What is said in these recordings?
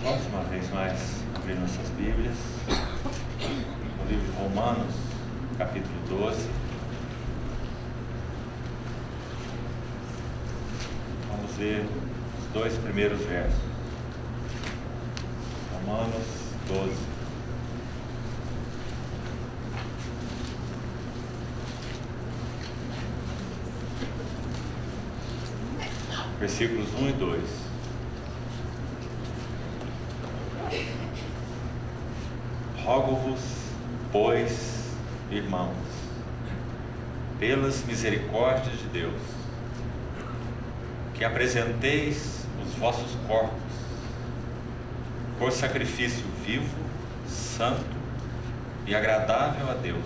Vamos uma vez mais abrir nossas Bíblias no livro de Romanos, capítulo 12. Vamos ler os dois primeiros versos. Romanos 12. Versículos 1 e 2. Rogo-vos, pois, irmãos, pelas misericórdias de Deus, que apresenteis os vossos corpos por sacrifício vivo, santo e agradável a Deus,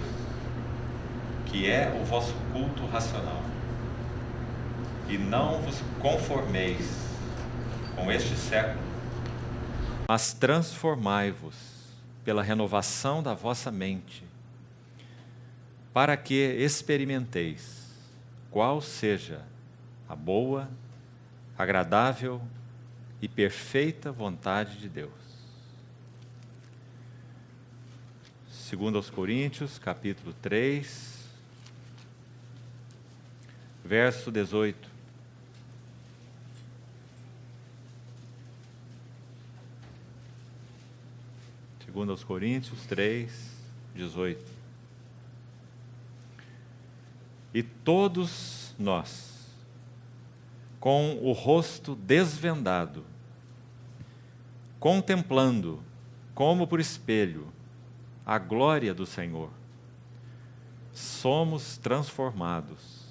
que é o vosso culto racional. E não vos conformeis com este século, mas transformai-vos pela renovação da vossa mente, para que experimenteis qual seja a boa, agradável e perfeita vontade de Deus. 2 aos Coríntios, capítulo 3, verso 18. Segundo aos Coríntios 3, 18. E todos nós, com o rosto desvendado, contemplando, como por espelho, a glória do Senhor, somos transformados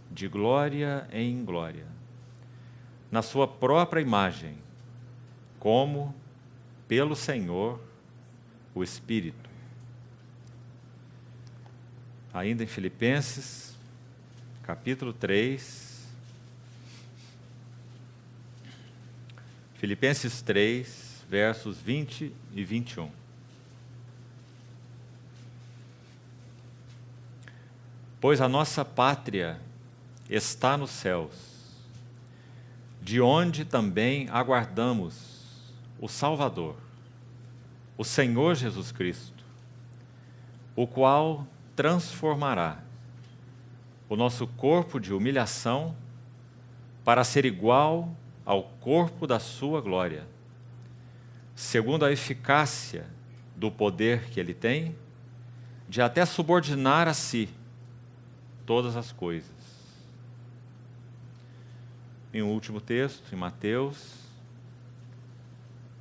de glória em glória, na sua própria imagem, como pelo Senhor, o Espírito. Ainda em Filipenses, capítulo 3, Filipenses 3, versos 20 e 21. Pois a nossa pátria está nos céus, de onde também aguardamos o Salvador, o Senhor Jesus Cristo, o qual transformará o nosso corpo de humilhação para ser igual ao corpo da sua glória, segundo a eficácia do poder que ele tem, de até subordinar a si todas as coisas. Em um último texto, em Mateus,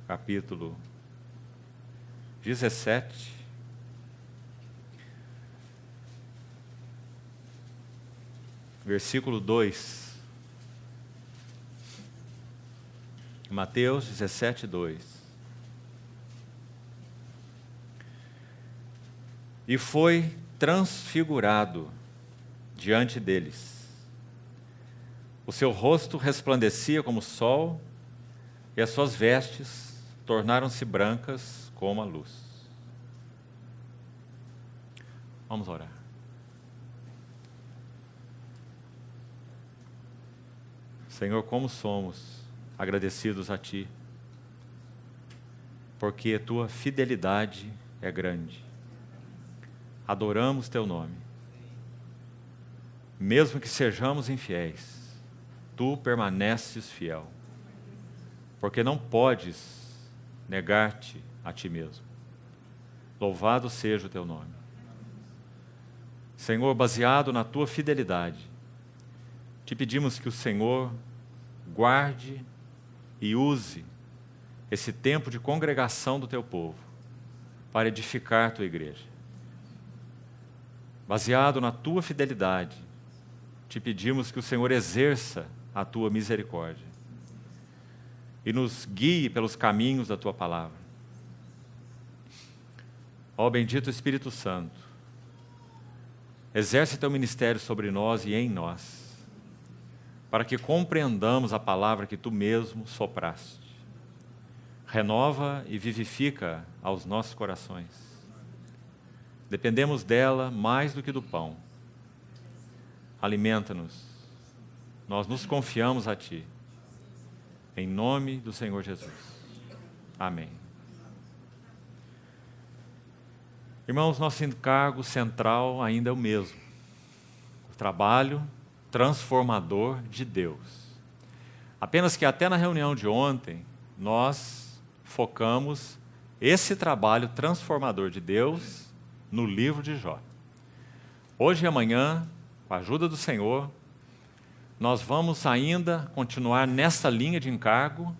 capítulo 17, versículo 2. Mateus 17, 2. E foi transfigurado diante deles. O seu rosto resplandecia como o sol, e as suas vestes tornaram-se brancas como a luz. Vamos orar. Senhor, como somos agradecidos a Ti, porque a Tua fidelidade é grande. Adoramos Teu nome. Mesmo que sejamos infiéis, Tu permaneces fiel, porque não podes negar-te a Ti mesmo. Louvado seja o Teu nome. Senhor, baseado na Tua fidelidade, Te pedimos que o Senhor guarde e use esse tempo de congregação do Teu povo para edificar a Tua igreja. Baseado na Tua fidelidade, Te pedimos que o Senhor exerça a Tua misericórdia e nos guie pelos caminhos da Tua palavra. Ó bendito Espírito Santo, exerce Teu ministério sobre nós e em nós, para que compreendamos a palavra que Tu mesmo sopraste. Renova e vivifica aos nossos corações. Dependemos dela mais do que do pão. Alimenta-nos. Nós nos confiamos a Ti. Em nome do Senhor Jesus. Amém. Irmãos, nosso encargo central ainda é o mesmo. O trabalho transformador de Deus. Apenas que até na reunião de ontem, nós focamos esse trabalho transformador de Deus no livro de Jó. Hoje e amanhã, com a ajuda do Senhor, nós vamos ainda continuar nessa linha de encargo,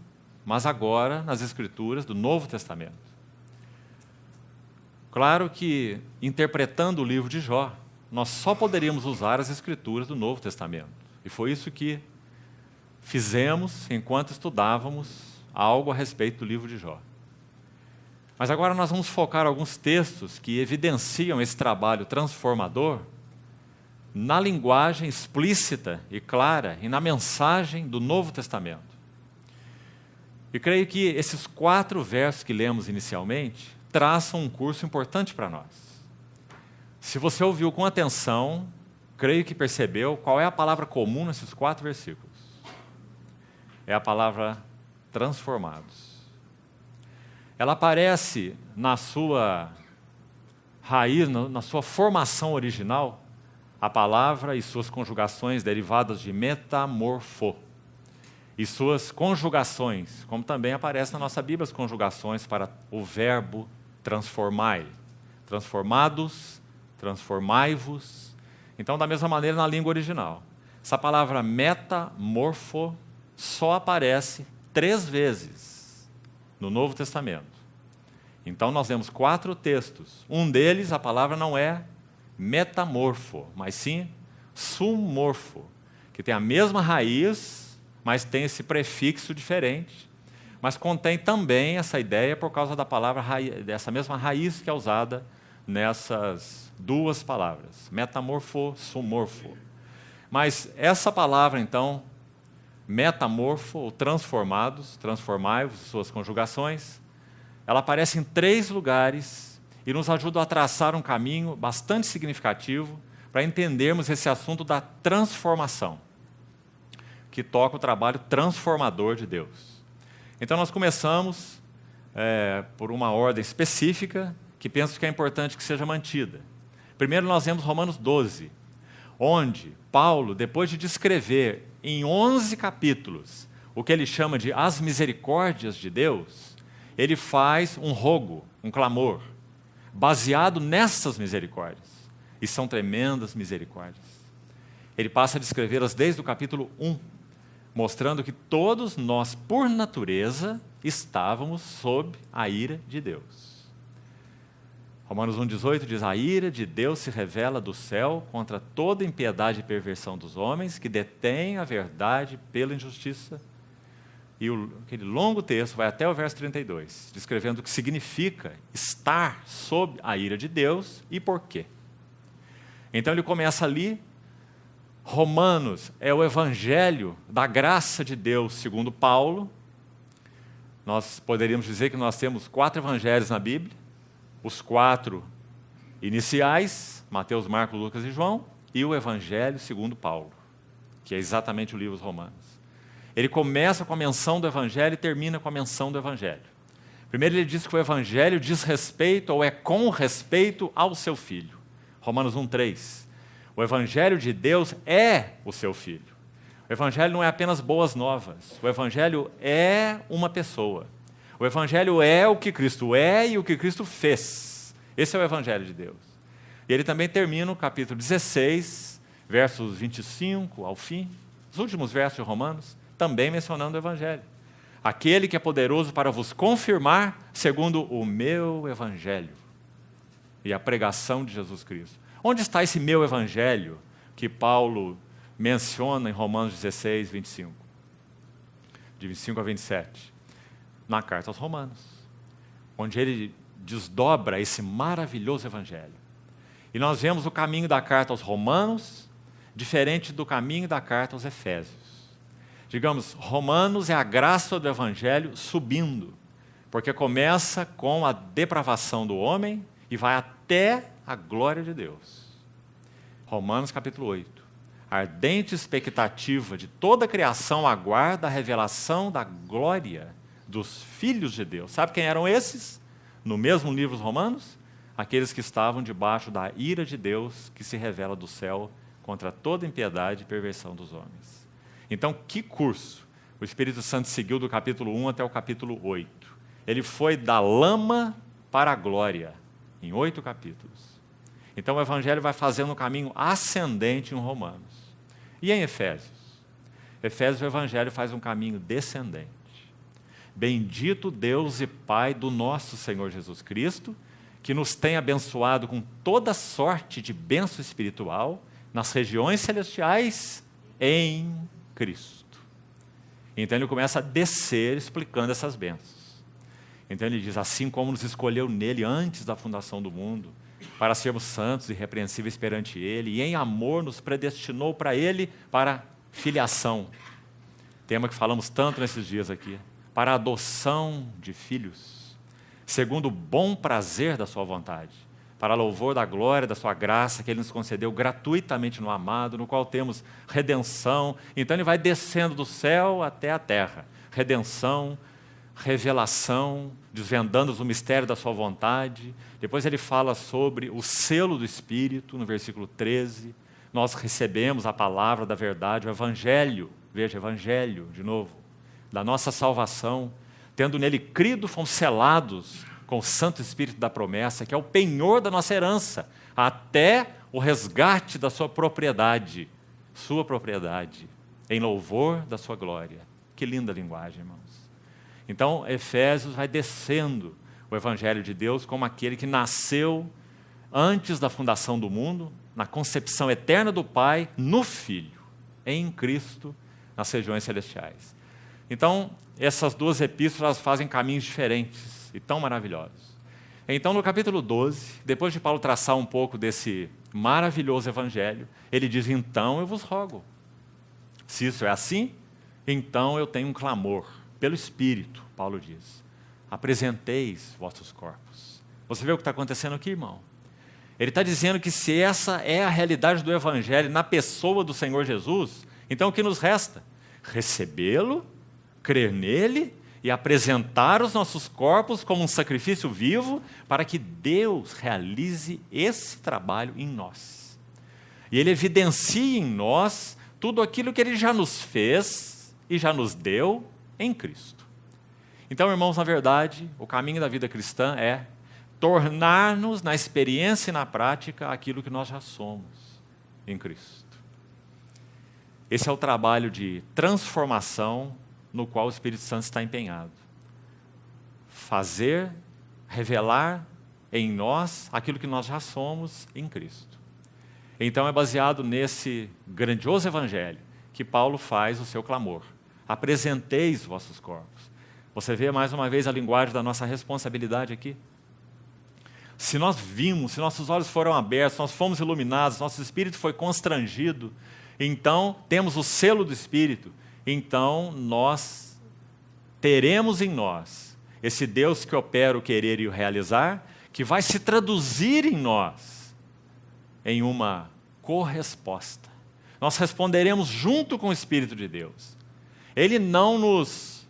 mas agora nas Escrituras do Novo Testamento. Claro que, interpretando o livro de Jó, nós só poderíamos usar as Escrituras do Novo Testamento. E foi isso que fizemos enquanto estudávamos algo a respeito do livro de Jó. Mas agora nós vamos focar alguns textos que evidenciam esse trabalho transformador na linguagem explícita e clara e na mensagem do Novo Testamento. E creio que esses 4 versos que lemos inicialmente traçam um curso importante para nós. Se você ouviu com atenção, creio que percebeu qual é a palavra comum nesses 4 versículos. É a palavra transformados. Ela aparece na sua raiz, na sua formação original, a palavra e suas conjugações derivadas de metamorfo. E suas conjugações, como também aparece na nossa Bíblia as conjugações para o verbo transformai. Transformados, transformai-vos. Então, da mesma maneira na língua original. Essa palavra metamorfo só aparece 3 vezes no Novo Testamento. Então nós temos 4 textos. Um deles, a palavra não é metamorfo, mas sim sumorfo, que tem a mesma raiz, mas tem esse prefixo diferente, mas contém também essa ideia por causa da palavra, dessa mesma raiz que é usada nessas 2 palavras, metamorfo, sumorfo. Mas essa palavra, então, metamorfo, ou transformados, transformai-vos, suas conjugações, ela aparece em 3 lugares e nos ajuda a traçar um caminho bastante significativo para entendermos esse assunto da transformação, que toca o trabalho transformador de Deus. Então nós começamos por uma ordem específica que penso que é importante que seja mantida. Primeiro nós vemos Romanos 12, onde Paulo, depois de descrever em 11 capítulos o que ele chama de as misericórdias de Deus, ele faz um rogo, um clamor, baseado nessas misericórdias. E são tremendas misericórdias. Ele passa a descrevê-las desde o capítulo 1, mostrando que todos nós, por natureza, estávamos sob a ira de Deus. Romanos 1,18 diz: a ira de Deus se revela do céu contra toda impiedade e perversão dos homens que detêm a verdade pela injustiça. E aquele longo texto vai até o verso 32, descrevendo o que significa estar sob a ira de Deus e por quê. Então ele começa ali. Romanos é o evangelho da graça de Deus segundo Paulo. Nós poderíamos dizer que nós temos 4 evangelhos na Bíblia. Os 4 iniciais, Mateus, Marcos, Lucas e João, e o evangelho segundo Paulo, que é exatamente o livro dos Romanos. Ele começa com a menção do evangelho e termina com a menção do evangelho. Primeiro ele diz que o evangelho diz respeito ou é com respeito ao seu filho. Romanos 1,3. O evangelho de Deus é o seu filho. O evangelho não é apenas boas novas. O evangelho é uma pessoa. O evangelho é o que Cristo é e o que Cristo fez. Esse é o evangelho de Deus. E ele também termina o capítulo 16, versos 25 ao fim, os últimos versos de Romanos, também mencionando o evangelho. Aquele que é poderoso para vos confirmar segundo o meu evangelho e a pregação de Jesus Cristo. Onde está esse meu evangelho que Paulo menciona em Romanos 16, 25? De 25 a 27. Na carta aos Romanos, onde ele desdobra esse maravilhoso evangelho. E nós vemos o caminho da carta aos Romanos diferente do caminho da carta aos Efésios. Digamos, Romanos é a graça do evangelho subindo, porque começa com a depravação do homem e vai até a glória de Deus. Romanos capítulo 8. A ardente expectativa de toda a criação aguarda a revelação da glória dos filhos de Deus. Sabe quem eram esses? No mesmo livro dos Romanos? Aqueles que estavam debaixo da ira de Deus que se revela do céu contra toda impiedade e perversão dos homens. Então, que curso o Espírito Santo seguiu do capítulo 1 até o capítulo 8? Ele foi da lama para a glória, em 8 capítulos. Então, o Evangelho vai fazendo um caminho ascendente em Romanos. E em Efésios? Efésios, o Evangelho faz um caminho descendente. Bendito Deus e Pai do nosso Senhor Jesus Cristo, que nos tem abençoado com toda sorte de bênção espiritual nas regiões celestiais em Cristo. Então ele começa a descer explicando essas bênçãos. Então ele diz, assim como nos escolheu nele antes da fundação do mundo, para sermos santos e irrepreensíveis perante ele, e em amor nos predestinou para ele, para filiação. Tema que falamos tanto nesses dias aqui. Para a adoção de filhos, segundo o bom prazer da sua vontade, para louvor da glória da sua graça, que ele nos concedeu gratuitamente no amado, no qual temos redenção. Então ele vai descendo do céu até a terra. Redenção, revelação, desvendando-nos o mistério da sua vontade. Depois ele fala sobre o selo do Espírito, no versículo 13. Nós recebemos a palavra da verdade, o Evangelho, veja, Evangelho, de novo, da nossa salvação, tendo nele crido, fomos selados com o Santo Espírito da promessa, que é o penhor da nossa herança, até o resgate da sua propriedade, em louvor da sua glória. Que linda linguagem, irmãos. Então, Efésios vai descendo o Evangelho de Deus como aquele que nasceu antes da fundação do mundo, na concepção eterna do Pai, no Filho, em Cristo, nas regiões celestiais. Então, essas duas epístolas fazem caminhos diferentes e tão maravilhosos. Então, no capítulo 12, depois de Paulo traçar um pouco desse maravilhoso evangelho, ele diz, então eu vos rogo. Se isso é assim, então eu tenho um clamor pelo Espírito, Paulo diz. Apresenteis vossos corpos. Você vê o que está acontecendo aqui, irmão? Ele está dizendo que se essa é a realidade do evangelho na pessoa do Senhor Jesus, então o que nos resta? Recebê-lo, crer nele e apresentar os nossos corpos como um sacrifício vivo para que Deus realize esse trabalho em nós. E ele evidencia em nós tudo aquilo que ele já nos fez e já nos deu em Cristo. Então, irmãos, na verdade, o caminho da vida cristã é tornar-nos na experiência e na prática aquilo que nós já somos em Cristo. Esse é o trabalho de transformação no qual o Espírito Santo está empenhado. Fazer, revelar em nós aquilo que nós já somos em Cristo. Então é baseado nesse grandioso evangelho que Paulo faz o seu clamor. Apresenteis vossos corpos. Você vê mais uma vez a linguagem da nossa responsabilidade aqui? Se nós vimos, se nossos olhos foram abertos, nós fomos iluminados, nosso espírito foi constrangido, então temos o selo do Espírito, então nós teremos em nós esse Deus que opera o querer e o realizar, que vai se traduzir em nós em uma corresposta. Nós responderemos junto com o Espírito de Deus. Ele não nos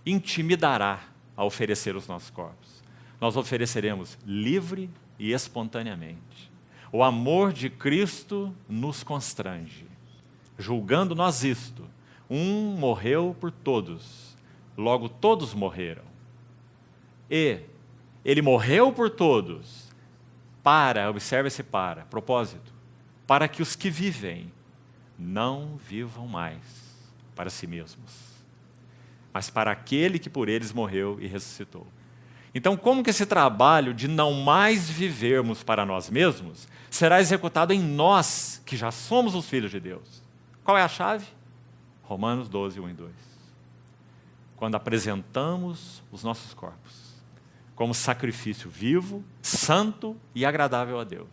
intimidará a oferecer os nossos corpos. Nós ofereceremos livre e espontaneamente. O amor de Cristo nos constrange. Julgando nós isto, um morreu por todos, logo todos morreram. E ele morreu por todos, observe esse propósito, para que os que vivem não vivam mais para si mesmos, mas para aquele que por eles morreu e ressuscitou. Então, como que esse trabalho de não mais vivermos para nós mesmos será executado em nós, que já somos os filhos de Deus? Qual é a chave? Romanos 12, 1 e 2. Quando apresentamos os nossos corpos como sacrifício vivo, santo e agradável a Deus,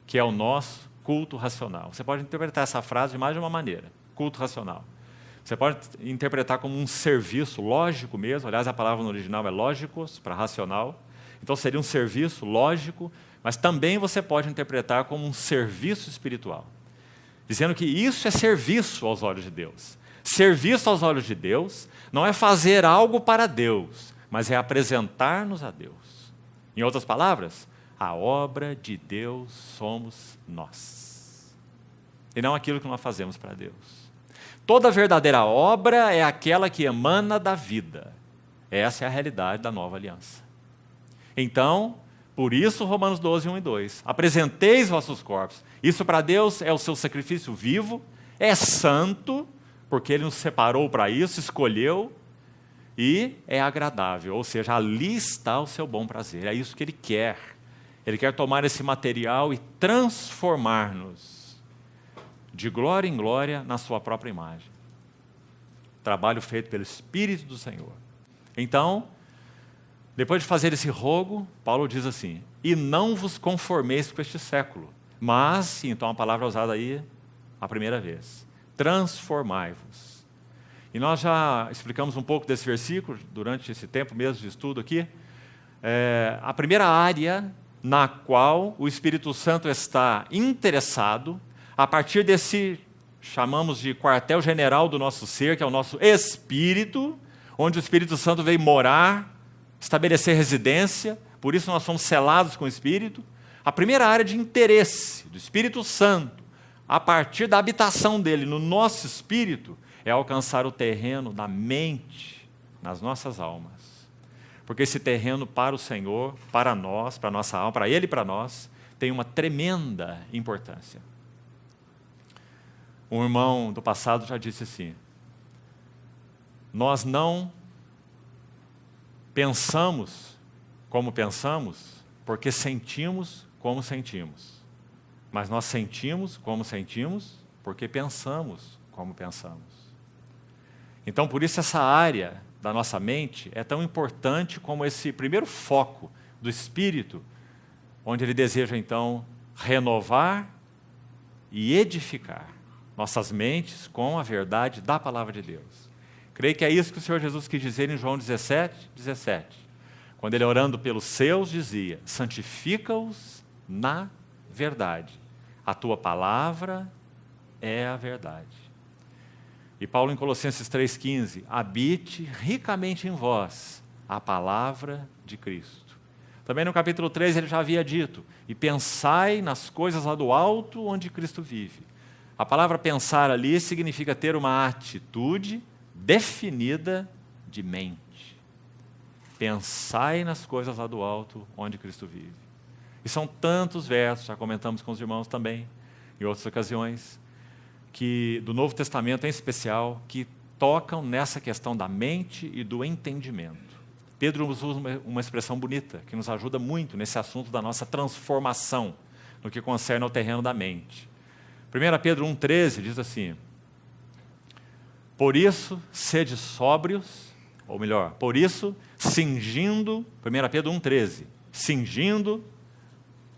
que é o nosso culto racional. Você pode interpretar essa frase de mais de uma maneira, culto racional. Você pode interpretar como um serviço lógico mesmo, aliás, a palavra no original é lógicos, para racional, então seria um serviço lógico, mas também você pode interpretar como um serviço espiritual, dizendo que isso é serviço aos olhos de Deus. Ser visto aos olhos de Deus não é fazer algo para Deus, mas é apresentar-nos a Deus. Em outras palavras, a obra de Deus somos nós. E não aquilo que nós fazemos para Deus. Toda verdadeira obra é aquela que emana da vida. Essa é a realidade da nova aliança. Então, por isso, Romanos 12, 1 e 2. Apresenteis vossos corpos. Isso para Deus é o seu sacrifício vivo, é santo, porque Ele nos separou para isso, escolheu, e é agradável. Ou seja, ali está o seu bom prazer. É isso que Ele quer. Ele quer tomar esse material e transformar-nos de glória em glória na sua própria imagem. Trabalho feito pelo Espírito do Senhor. Então, depois de fazer esse rogo, Paulo diz assim: e não vos conformeis com este século, mas, então a palavra usada aí a primeira vez, transformai-vos. E nós já explicamos um pouco desse versículo durante esse tempo mesmo de estudo aqui. A primeira área na qual o Espírito Santo está interessado, a partir desse, chamamos de quartel-general do nosso ser, que é o nosso espírito, onde o Espírito Santo veio morar, estabelecer residência, por isso nós somos selados com o Espírito. A primeira área de interesse do Espírito Santo, a partir da habitação dele no nosso espírito, é alcançar o terreno da mente, nas nossas almas. Porque esse terreno para o Senhor, para nós, para a nossa alma, para Ele e para nós, tem uma tremenda importância. Um irmão do passado já disse assim: nós não pensamos como pensamos porque sentimos como sentimos. Mas nós sentimos como sentimos porque pensamos como pensamos. Então, por isso, essa área da nossa mente é tão importante como esse primeiro foco do Espírito, onde Ele deseja, então, renovar e edificar nossas mentes com a verdade da Palavra de Deus. Creio que é isso que o Senhor Jesus quis dizer em João 17, 17. Quando Ele, orando pelos seus, dizia: santifica-os na verdade. A tua palavra é a verdade. E Paulo, em Colossenses 3,15, habite ricamente em vós a palavra de Cristo. Também no capítulo 3 ele já havia dito: e pensai nas coisas lá do alto onde Cristo vive. A palavra pensar ali significa ter uma atitude definida de mente. Pensai nas coisas lá do alto onde Cristo vive. E são tantos versos, já comentamos com os irmãos também, em outras ocasiões, do Novo Testamento em especial, que tocam nessa questão da mente e do entendimento. Pedro usa uma expressão bonita, que nos ajuda muito nesse assunto da nossa transformação, no que concerne ao terreno da mente. 1 Pedro 1,13 diz assim: por isso, sede sóbrios, ou melhor, por isso, cingindo, 1 Pedro 1,13, cingindo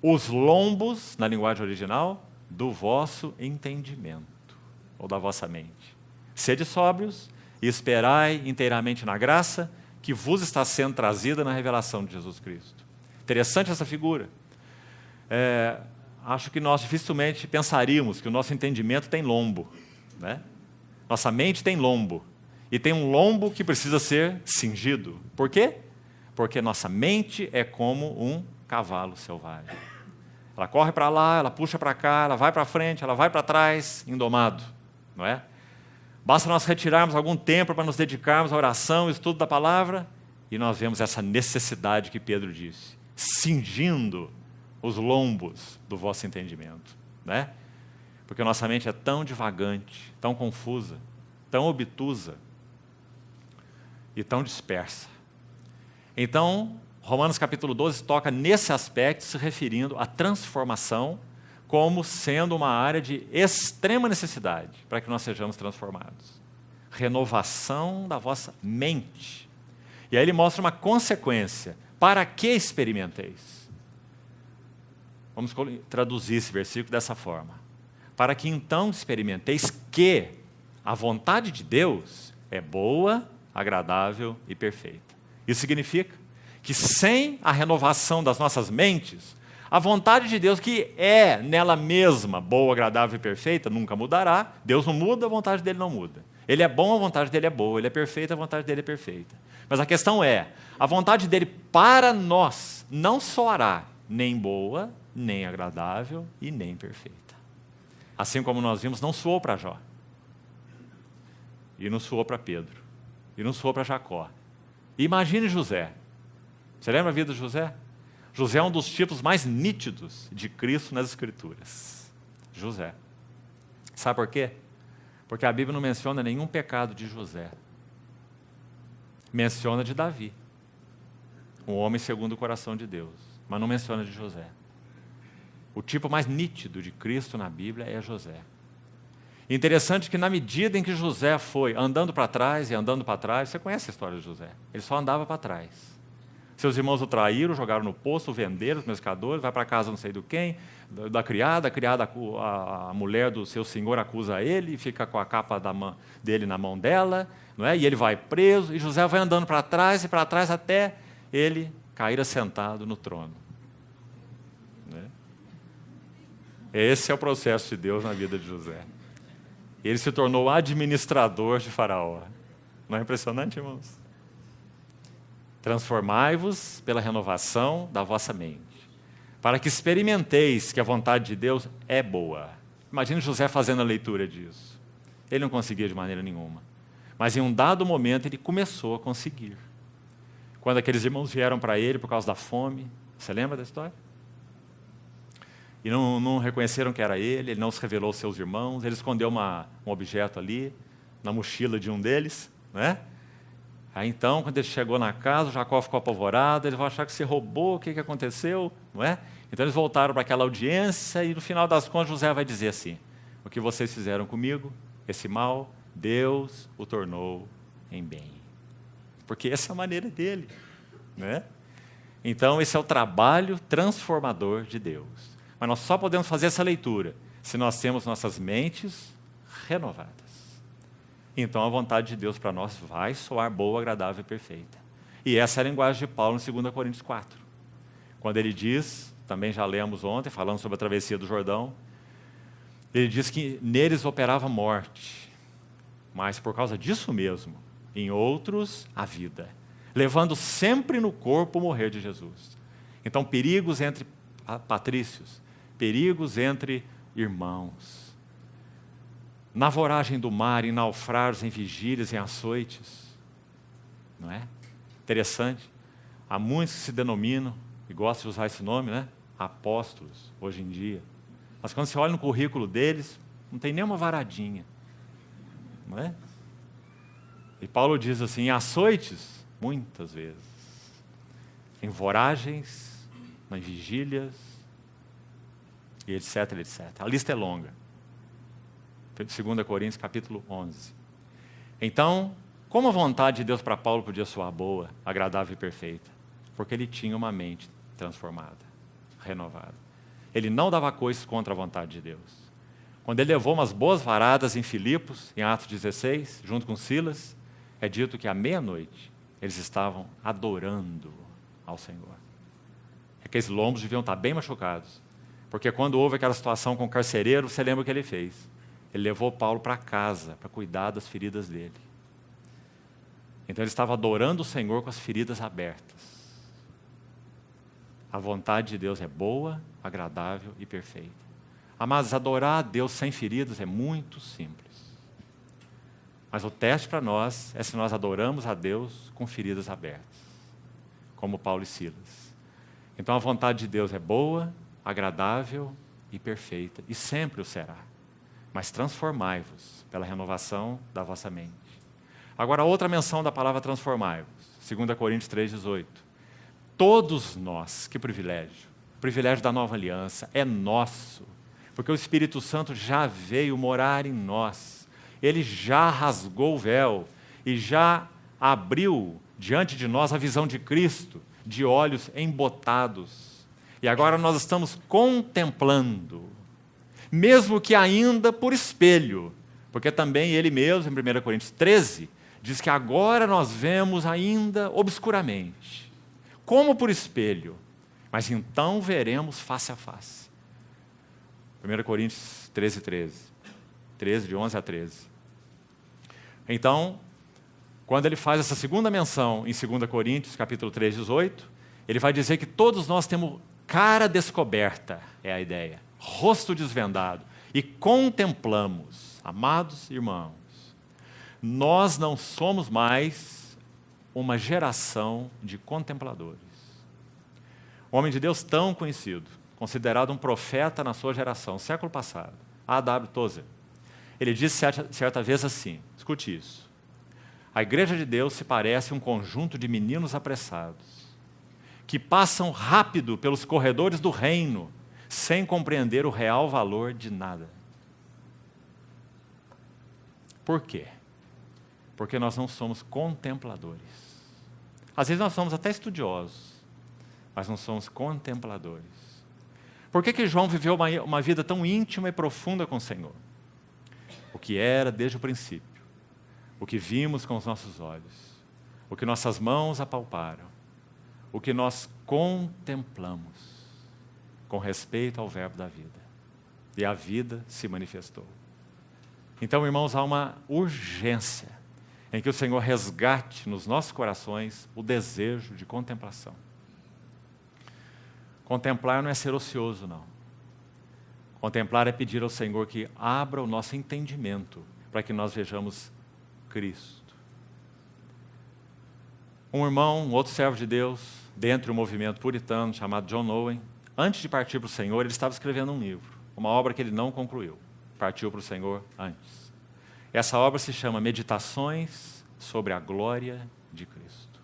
os lombos, na linguagem original, do vosso entendimento, ou da vossa mente. Sede sóbrios e esperai inteiramente na graça que vos está sendo trazida na revelação de Jesus Cristo. Interessante essa figura. Acho que nós dificilmente pensaríamos que o nosso entendimento tem lombo, né? Nossa mente tem lombo. E tem um lombo que precisa ser cingido. Por quê? Porque nossa mente é como um cavalo selvagem. Ela corre para lá, ela puxa para cá, ela vai para frente, ela vai para trás, indomado, não é? Basta nós retirarmos algum tempo para nos dedicarmos à oração, ao estudo da palavra, e nós vemos essa necessidade que Pedro disse: cingindo os lombos do vosso entendimento, né? Porque nossa mente é tão divagante, tão confusa, tão obtusa e tão dispersa. Então, Romanos capítulo 12 toca nesse aspecto, se referindo à transformação como sendo uma área de extrema necessidade para que nós sejamos transformados. Renovação da vossa mente. E aí ele mostra uma consequência. Para que experimenteis? Vamos traduzir esse versículo dessa forma. Para que então experimenteis que a vontade de Deus é boa, agradável e perfeita. Isso significa que sem a renovação das nossas mentes, a vontade de Deus, que é nela mesma boa, agradável e perfeita, nunca mudará. Deus não muda, a vontade dele não muda. Ele é bom, a vontade dele é boa. Ele é perfeito, a vontade dele é perfeita. Mas a questão é, a vontade dele para nós não soará nem boa, nem agradável e nem perfeita. Assim como nós vimos, não soou para Jó. E não soou para Pedro. E não soou para Jacó. E imagine José. Você lembra a vida de José? José é um dos tipos mais nítidos de Cristo nas Escrituras. José. Sabe por quê? Porque a Bíblia não menciona nenhum pecado de José. Menciona de Davi. Um homem segundo o coração de Deus. Mas não menciona de José. O tipo mais nítido de Cristo na Bíblia é José. Interessante que na medida em que José foi andando para trás e andando para trás, você conhece a história de José, ele só andava para trás. Seus irmãos o traíram, jogaram no poço, venderam os pescadores, vai para casa não sei do quem, da criada, a mulher do seu senhor acusa ele, e fica com a capa dele na mão dela, não é? E ele vai preso, e José vai andando para trás e para trás até ele cair assentado no trono. Esse é o processo de Deus na vida de José. Ele se tornou administrador de Faraó. Não é impressionante, irmãos? Transformai-vos pela renovação da vossa mente, para que experimenteis que a vontade de Deus é boa. Imagine José fazendo a leitura disso. Ele não conseguia de maneira nenhuma. Mas em um dado momento ele começou a conseguir. Quando aqueles irmãos vieram para ele por causa da fome, você lembra da história? E não reconheceram que era ele não se revelou aos seus irmãos, ele escondeu um objeto ali, na mochila de um deles, né? Aí então, quando ele chegou na casa, Jacó ficou apavorado, eles vão achar que se roubou, o que aconteceu, não é? Então eles voltaram para aquela audiência e no final das contas José vai dizer assim, o que vocês fizeram comigo, esse mal, Deus o tornou em bem. Porque essa é a maneira dele, né? Então esse é o trabalho transformador de Deus. Mas nós só podemos fazer essa leitura se nós temos nossas mentes renovadas. Então a vontade de Deus para nós vai soar boa, agradável e perfeita. E essa é a linguagem de Paulo em 2 Coríntios 4. Quando ele diz, também já lemos ontem, falando sobre a travessia do Jordão, ele diz que neles operava morte, mas por causa disso mesmo, em outros a vida, levando sempre no corpo o morrer de Jesus. Então perigos entre patrícios, perigos entre irmãos, na voragem do mar, em naufrágios, em vigílias, em açoites. Não é? Interessante. Há muitos que se denominam, e gostam de usar esse nome, né? Apóstolos, hoje em dia. Mas quando você olha no currículo deles, não tem nenhuma varadinha. Não é? E Paulo diz assim, em açoites, muitas vezes. Em voragens, em vigílias, e etc, etc. A lista é longa. 2 Coríntios, capítulo 11. Então, como a vontade de Deus para Paulo podia soar boa, agradável e perfeita? Porque ele tinha uma mente transformada, renovada. Ele não dava coices contra a vontade de Deus. Quando ele levou umas boas varadas em Filipos, em Atos 16, junto com Silas, é dito que à meia-noite eles estavam adorando ao Senhor. Aqueles lombos deviam estar bem machucados. Porque quando houve aquela situação com o carcereiro, você lembra o que ele fez? Ele levou Paulo para casa, para cuidar das feridas dele. Então ele estava adorando o Senhor com as feridas abertas. A vontade de Deus é boa, agradável e perfeita. Amados, adorar a Deus sem feridas é muito simples. Mas o teste para nós é se nós adoramos a Deus com feridas abertas, como Paulo e Silas. Então a vontade de Deus é boa, agradável e perfeita, e sempre o será. Mas transformai-vos pela renovação da vossa mente. Agora, outra menção da palavra transformai-vos, 2 Coríntios 3,18. Todos nós, que privilégio, o privilégio da nova aliança é nosso, porque o Espírito Santo já veio morar em nós, ele já rasgou o véu e já abriu diante de nós a visão de Cristo, de olhos embotados. E agora nós estamos contemplando, mesmo que ainda por espelho, porque também ele mesmo, em 1 Coríntios 13, diz que agora nós vemos ainda obscuramente, como por espelho, mas então veremos face a face. 1 Coríntios 13, 13, de 11 a 13. Então, quando ele faz essa segunda menção em 2 Coríntios, capítulo 3, 18, ele vai dizer que todos nós temos cara descoberta, é a ideia, rosto desvendado, e contemplamos, amados irmãos, nós não somos mais uma geração de contempladores. Um homem de Deus tão conhecido, considerado um profeta na sua geração, século passado, A.W. Tozer, ele disse certa vez assim, escute isso: a igreja de Deus se parece um conjunto de meninos apressados, que passam rápido pelos corredores do reino, sem compreender o real valor de nada. Por quê? Porque nós não somos contempladores. Às vezes nós somos até estudiosos, mas não somos contempladores. Por que João viveu uma vida tão íntima e profunda com o Senhor? O que era desde o princípio, o que vimos com os nossos olhos, o que nossas mãos apalparam, o que nós contemplamos com respeito ao verbo da vida. E a vida se manifestou. Então, irmãos, há uma urgência em que o Senhor resgate nos nossos corações o desejo de contemplação. Contemplar não é ser ocioso, não. Contemplar é pedir ao Senhor que abra o nosso entendimento para que nós vejamos Cristo. Um irmão, um outro servo de Deus, dentro do movimento puritano, chamado John Owen, antes de partir para o Senhor, ele estava escrevendo um livro, uma obra que ele não concluiu. Partiu para o Senhor antes. Essa obra se chama Meditações sobre a Glória de Cristo.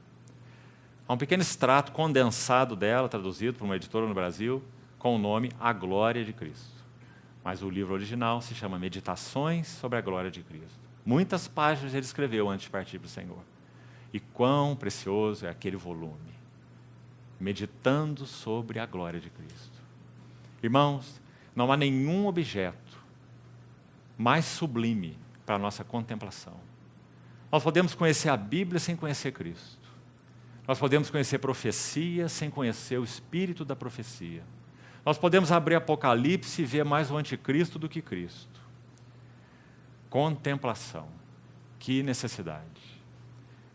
Há um pequeno extrato condensado dela, traduzido por uma editora no Brasil, com o nome A Glória de Cristo. Mas o livro original se chama Meditações sobre a Glória de Cristo. Muitas páginas ele escreveu antes de partir para o Senhor. E quão precioso é aquele volume, meditando sobre a glória de Cristo. Irmãos, não há nenhum objeto mais sublime para a nossa contemplação. Nós podemos conhecer a Bíblia sem conhecer Cristo. Nós podemos conhecer profecia sem conhecer o espírito da profecia. Nós podemos abrir Apocalipse e ver mais o anticristo do que Cristo. Contemplação. Que necessidade.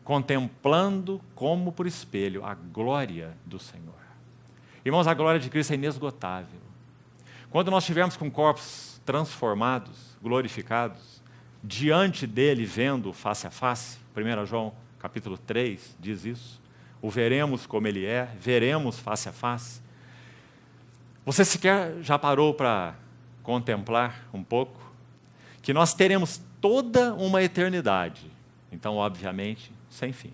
Contemplando como por espelho a glória do Senhor. Irmãos, a glória de Cristo é inesgotável. Quando nós estivermos com corpos transformados, glorificados, diante dele vendo face a face, 1 João capítulo 3 diz isso, o veremos como ele é, veremos face a face. Você sequer já parou para contemplar um pouco que nós teremos toda uma eternidade, então obviamente sem fim.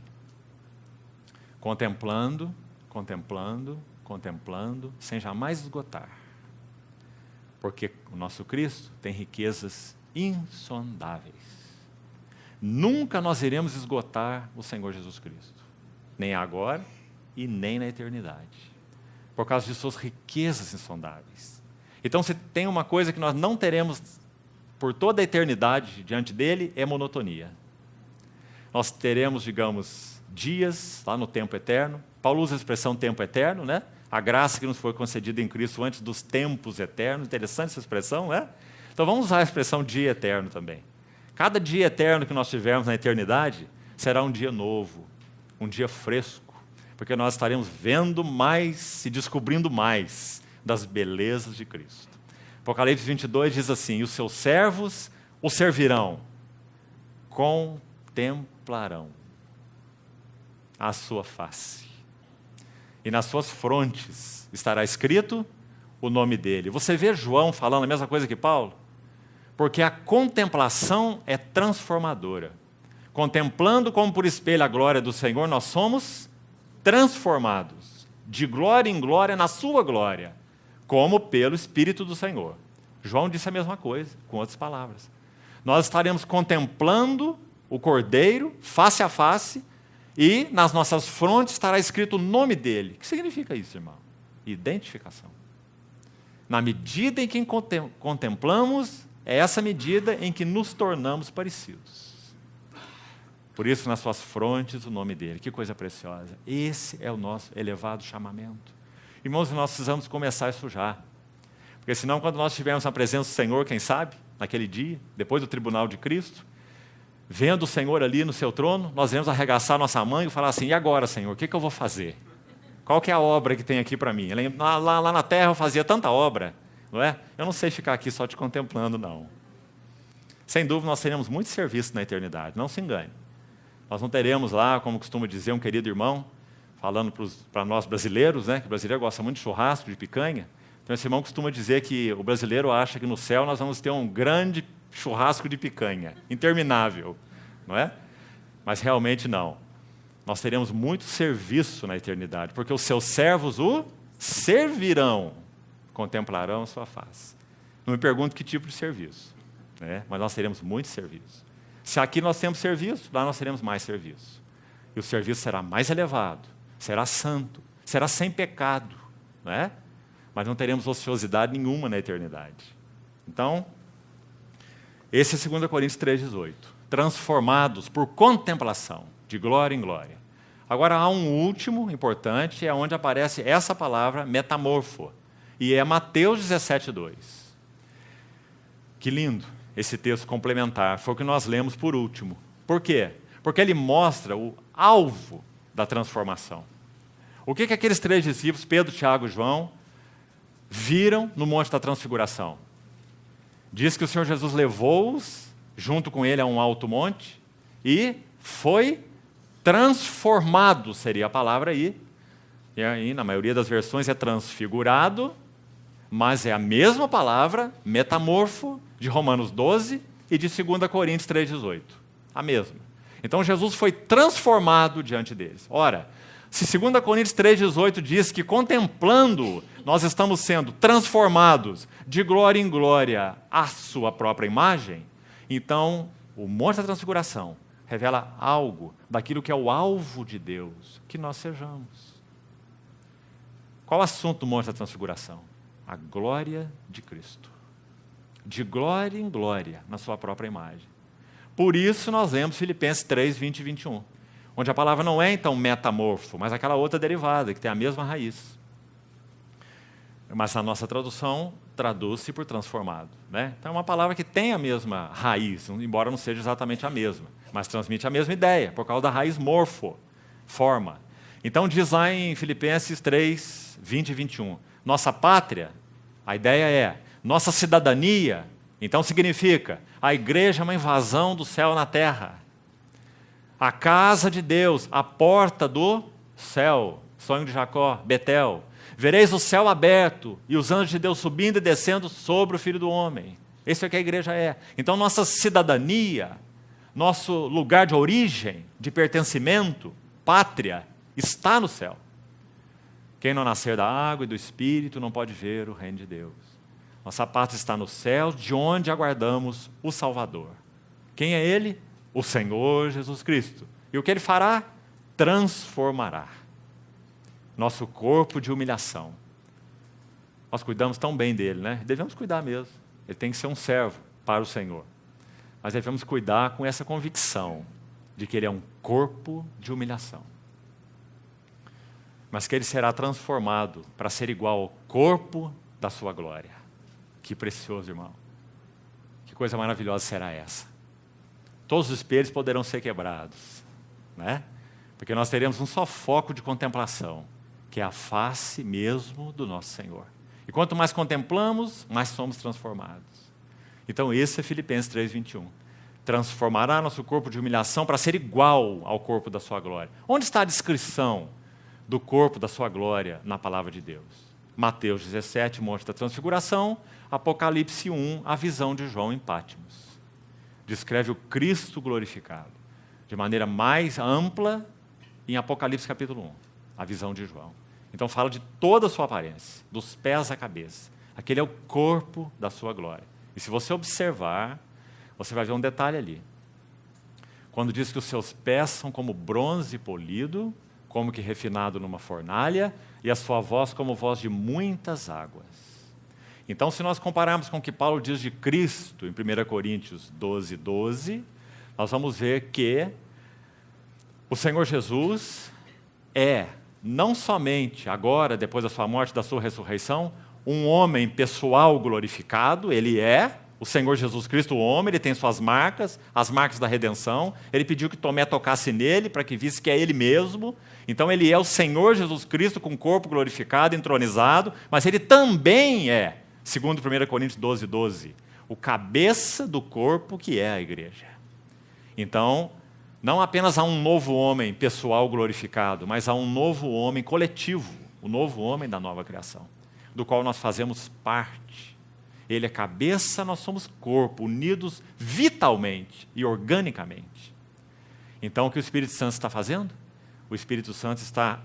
Contemplando, contemplando, contemplando, sem jamais esgotar. Porque o nosso Cristo tem riquezas insondáveis. Nunca nós iremos esgotar o Senhor Jesus Cristo. Nem agora e nem na eternidade. Por causa de suas riquezas insondáveis. Então, se tem uma coisa que nós não teremos por toda a eternidade diante dele, é monotonia. Nós teremos, digamos, dias lá no tempo eterno. Paulo usa a expressão tempo eterno, né? A graça que nos foi concedida em Cristo antes dos tempos eternos. Interessante essa expressão, né? Então vamos usar a expressão dia eterno também. Cada dia eterno que nós tivermos na eternidade será um dia novo, um dia fresco, porque nós estaremos vendo mais e descobrindo mais das belezas de Cristo. Apocalipse 22 diz assim: e os seus servos o servirão, contemplarão a sua face. E nas suas frontes estará escrito o nome dele. Você vê João falando a mesma coisa que Paulo? Porque a contemplação é transformadora. Contemplando como por espelho a glória do Senhor, nós somos transformados de glória em glória na sua glória, como pelo Espírito do Senhor. João disse a mesma coisa, com outras palavras. Nós estaremos contemplando o Cordeiro, face a face, e nas nossas frontes estará escrito o nome dele. O que significa isso, irmão? Identificação. Na medida em que contemplamos, é essa medida em que nos tornamos parecidos. Por isso, nas suas frontes, o nome dele. Que coisa preciosa. Esse é o nosso elevado chamamento. Irmãos, nós precisamos começar isso já. Porque senão, quando nós estivermos na presença do Senhor, quem sabe, naquele dia, depois do tribunal de Cristo, vendo o Senhor ali no seu trono, nós devemos arregaçar nossa mão e falar assim: e agora, Senhor, o que eu vou fazer? Qual que é a obra que tem aqui para mim? Lá na terra eu fazia tanta obra, não é? Eu não sei ficar aqui só te contemplando, não. Sem dúvida, nós teremos muito serviço na eternidade, não se engane. Nós não teremos lá, como costuma dizer um querido irmão, falando para nós brasileiros, né, que o brasileiro gosta muito de churrasco, de picanha. Então esse irmão costuma dizer que o brasileiro acha que no céu nós vamos ter um grande churrasco de picanha, interminável, não é? Mas realmente não. Nós teremos muito serviço na eternidade, porque os seus servos o servirão, contemplarão a sua face. Não me pergunto que tipo de serviço, né? Mas nós teremos muito serviço. Se aqui nós temos serviço, lá nós teremos mais serviço. E o serviço será mais elevado, será santo, será sem pecado, não é? Mas não teremos ociosidade nenhuma na eternidade. Então, esse é 2 Coríntios 3,18. Transformados por contemplação, de glória em glória. Agora há um último importante, é onde aparece essa palavra metamorfo. E é Mateus 17,2. Que lindo esse texto complementar, foi o que nós lemos por último. Por quê? Porque ele mostra o alvo da transformação. O que aqueles 3 discípulos, Pedro, Tiago e João, viram no Monte da Transfiguração? Diz que o Senhor Jesus levou-os junto com ele a um alto monte e foi transformado, seria a palavra aí. E aí, na maioria das versões é transfigurado, mas é a mesma palavra, metamorfo, de Romanos 12 e de 2 Coríntios 3,18. A mesma. Então Jesus foi transformado diante deles. Ora, se 2 Coríntios 3,18 diz que contemplando nós estamos sendo transformados de glória em glória à sua própria imagem, então o Monte da Transfiguração revela algo daquilo que é o alvo de Deus, que nós sejamos. Qual o assunto do Monte da Transfiguração? A glória de Cristo. De glória em glória na sua própria imagem. Por isso nós lemos Filipenses 3, 20 e 21. Onde a palavra não é, então, metamorfo, mas aquela outra derivada, que tem a mesma raiz. Mas na nossa tradução, traduz-se por transformado, né? Então é uma palavra que tem a mesma raiz, embora não seja exatamente a mesma, mas transmite a mesma ideia, por causa da raiz morfo, forma. Então diz lá em Filipenses 3, 20 e 21, nossa pátria, a ideia é, nossa cidadania, então significa, a igreja é uma invasão do céu na terra. A casa de Deus, a porta do céu, sonho de Jacó, Betel. Vereis o céu aberto e os anjos de Deus subindo e descendo sobre o Filho do Homem. Esse é o que a igreja é. Então nossa cidadania, nosso lugar de origem, de pertencimento, pátria, está no céu. Quem não nascer da água e do Espírito não pode ver o reino de Deus. Nossa pátria está no céu, de onde aguardamos o Salvador. Quem é Ele? O Senhor Jesus Cristo. E o que Ele fará? Transformará nosso corpo de humilhação. Nós cuidamos tão bem dele, né? Devemos cuidar mesmo. Ele tem que ser um servo para o Senhor. Mas devemos cuidar com essa convicção de que Ele é um corpo de humilhação. Mas que Ele será transformado para ser igual ao corpo da sua glória. Que precioso, irmão. Que coisa maravilhosa será essa. Todos os espelhos poderão ser quebrados, né? Porque nós teremos um só foco de contemplação, que é a face mesmo do nosso Senhor. E quanto mais contemplamos, mais somos transformados. Então esse é Filipenses 3, 21. Transformará nosso corpo de humilhação para ser igual ao corpo da sua glória. Onde está a descrição do corpo da sua glória na palavra de Deus? Mateus 17, Monte da Transfiguração, Apocalipse 1, a visão de João em Patmos. Descreve o Cristo glorificado, de maneira mais ampla em Apocalipse capítulo 1, a visão de João. Então fala de toda a sua aparência, dos pés à cabeça. Aquele é o corpo da sua glória. E se você observar, você vai ver um detalhe ali. Quando diz que os seus pés são como bronze polido, como que refinado numa fornalha, e a sua voz como voz de muitas águas. Então, se nós compararmos com o que Paulo diz de Cristo, em 1 Coríntios 12, 12, nós vamos ver que o Senhor Jesus é, não somente agora, depois da sua morte e da sua ressurreição, um homem pessoal glorificado, ele é, O Senhor Jesus Cristo, o homem, ele tem suas marcas, as marcas da redenção. Ele pediu que Tomé tocasse nele para que visse que é ele mesmo. Então ele é o Senhor Jesus Cristo com o corpo glorificado, entronizado, mas ele também é, segundo 1 Coríntios 12:12, o cabeça do corpo que é a igreja. Então, não apenas há um novo homem pessoal glorificado, mas há um novo homem coletivo, o novo homem da nova criação, do qual nós fazemos parte. Ele é cabeça, nós somos corpo, unidos vitalmente e organicamente. Então, o que o Espírito Santo está fazendo? O Espírito Santo está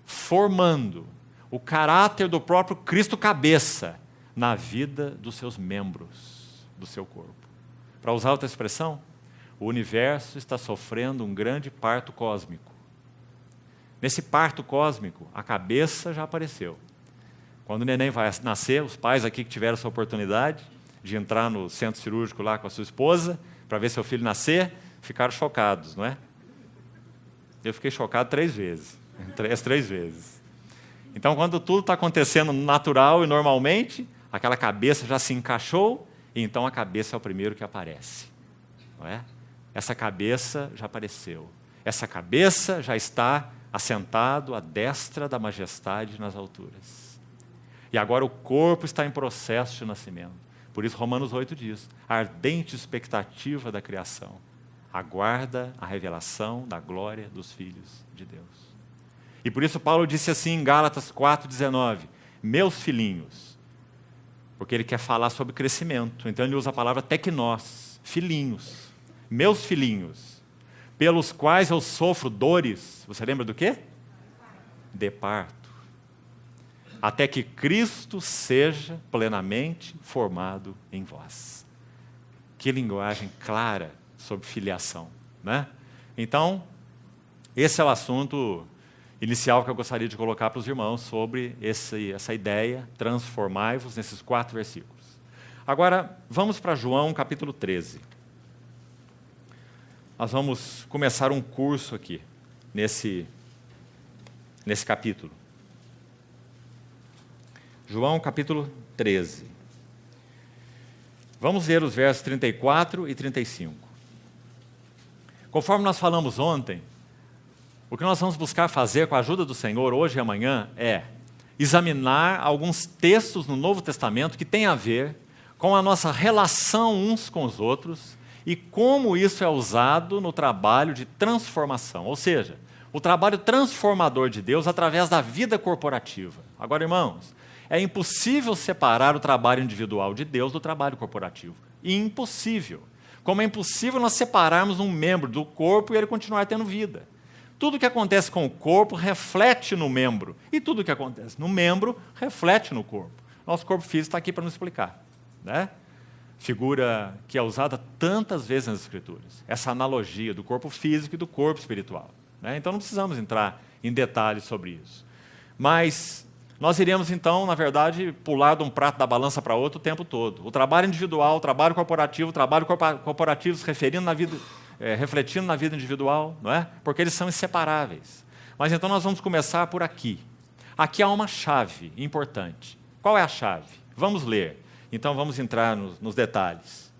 formando o caráter do próprio Cristo cabeça na vida dos seus membros, do seu corpo. Para usar outra expressão, o universo está sofrendo um grande parto cósmico. Nesse parto cósmico, a cabeça já apareceu. Quando o neném vai nascer, os pais aqui que tiveram essa oportunidade de entrar no centro cirúrgico lá com a sua esposa, para ver seu filho nascer, ficaram chocados, não é? Eu fiquei chocado 3 vezes, as 3 vezes. Então, quando tudo está acontecendo natural e normalmente, aquela cabeça já se encaixou, e então a cabeça é o primeiro que aparece, não é? Essa cabeça já apareceu. Essa cabeça já está assentado à destra da majestade nas alturas. E agora o corpo está em processo de nascimento. Por isso Romanos 8 diz, a ardente expectativa da criação aguarda a revelação da glória dos filhos de Deus. E por isso Paulo disse assim em Gálatas 4,19, meus filhinhos, porque ele quer falar sobre crescimento. Então ele usa a palavra teknós, filhinhos, meus filhinhos, pelos quais eu sofro dores. Você lembra do quê? De parto. Até que Cristo seja plenamente formado em vós. Que linguagem clara sobre filiação, né? Então, esse é o assunto inicial que eu gostaria de colocar para os irmãos sobre essa ideia, transformai-vos, nesses 4 versículos. Agora, vamos para João capítulo 13. Nós vamos começar um curso aqui, nesse capítulo. João capítulo 13. Vamos ver os versos 34 e 35. Conforme nós falamos ontem, o que nós vamos buscar fazer com a ajuda do Senhor hoje e amanhã é examinar alguns textos no Novo Testamento que têm a ver com a nossa relação uns com os outros e como isso é usado no trabalho de transformação, ou seja, o trabalho transformador de Deus através da vida corporativa. Agora, irmãos, é impossível separar o trabalho individual de Deus do trabalho corporativo. Impossível. Como é impossível nós separarmos um membro do corpo e ele continuar tendo vida. Tudo que acontece com o corpo reflete no membro. E tudo que acontece no membro reflete no corpo. Nosso corpo físico está aqui para nos explicar, né? Figura que é usada tantas vezes nas Escrituras. Essa analogia do corpo físico e do corpo espiritual, né? Então não precisamos entrar em detalhes sobre isso. Mas nós iremos, então, na verdade, pular de um prato da balança para outro o tempo todo. O trabalho individual, o trabalho corporativo se referindo na vida, refletindo na vida individual, não é? Porque eles são inseparáveis. Mas então nós vamos começar por aqui. Aqui há uma chave importante. Qual é a chave? Vamos ler. Então vamos entrar nos detalhes.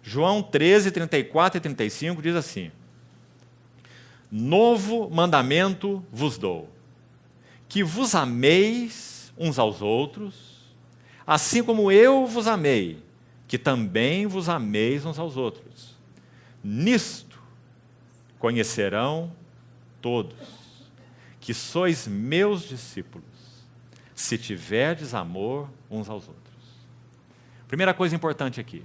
João 13, 34 e 35 diz assim: novo mandamento vos dou, que vos ameis uns aos outros, assim como eu vos amei, que também vos ameis uns aos outros. Nisto conhecerão todos que sois meus discípulos, se tiverdes amor uns aos outros. Primeira coisa importante aqui.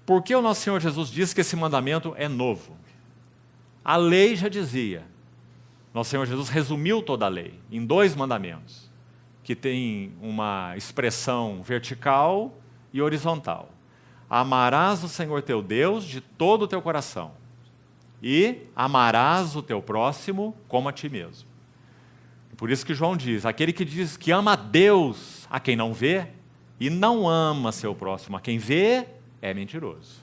Por que o nosso Senhor Jesus disse que esse mandamento é novo? A lei já dizia. Nosso Senhor Jesus resumiu toda a lei em 2 mandamentos, que tem uma expressão vertical e horizontal. Amarás o Senhor teu Deus de todo o teu coração e amarás o teu próximo como a ti mesmo. Por isso que João diz, aquele que diz que ama a Deus a quem não vê e não ama seu próximo a quem vê, é mentiroso.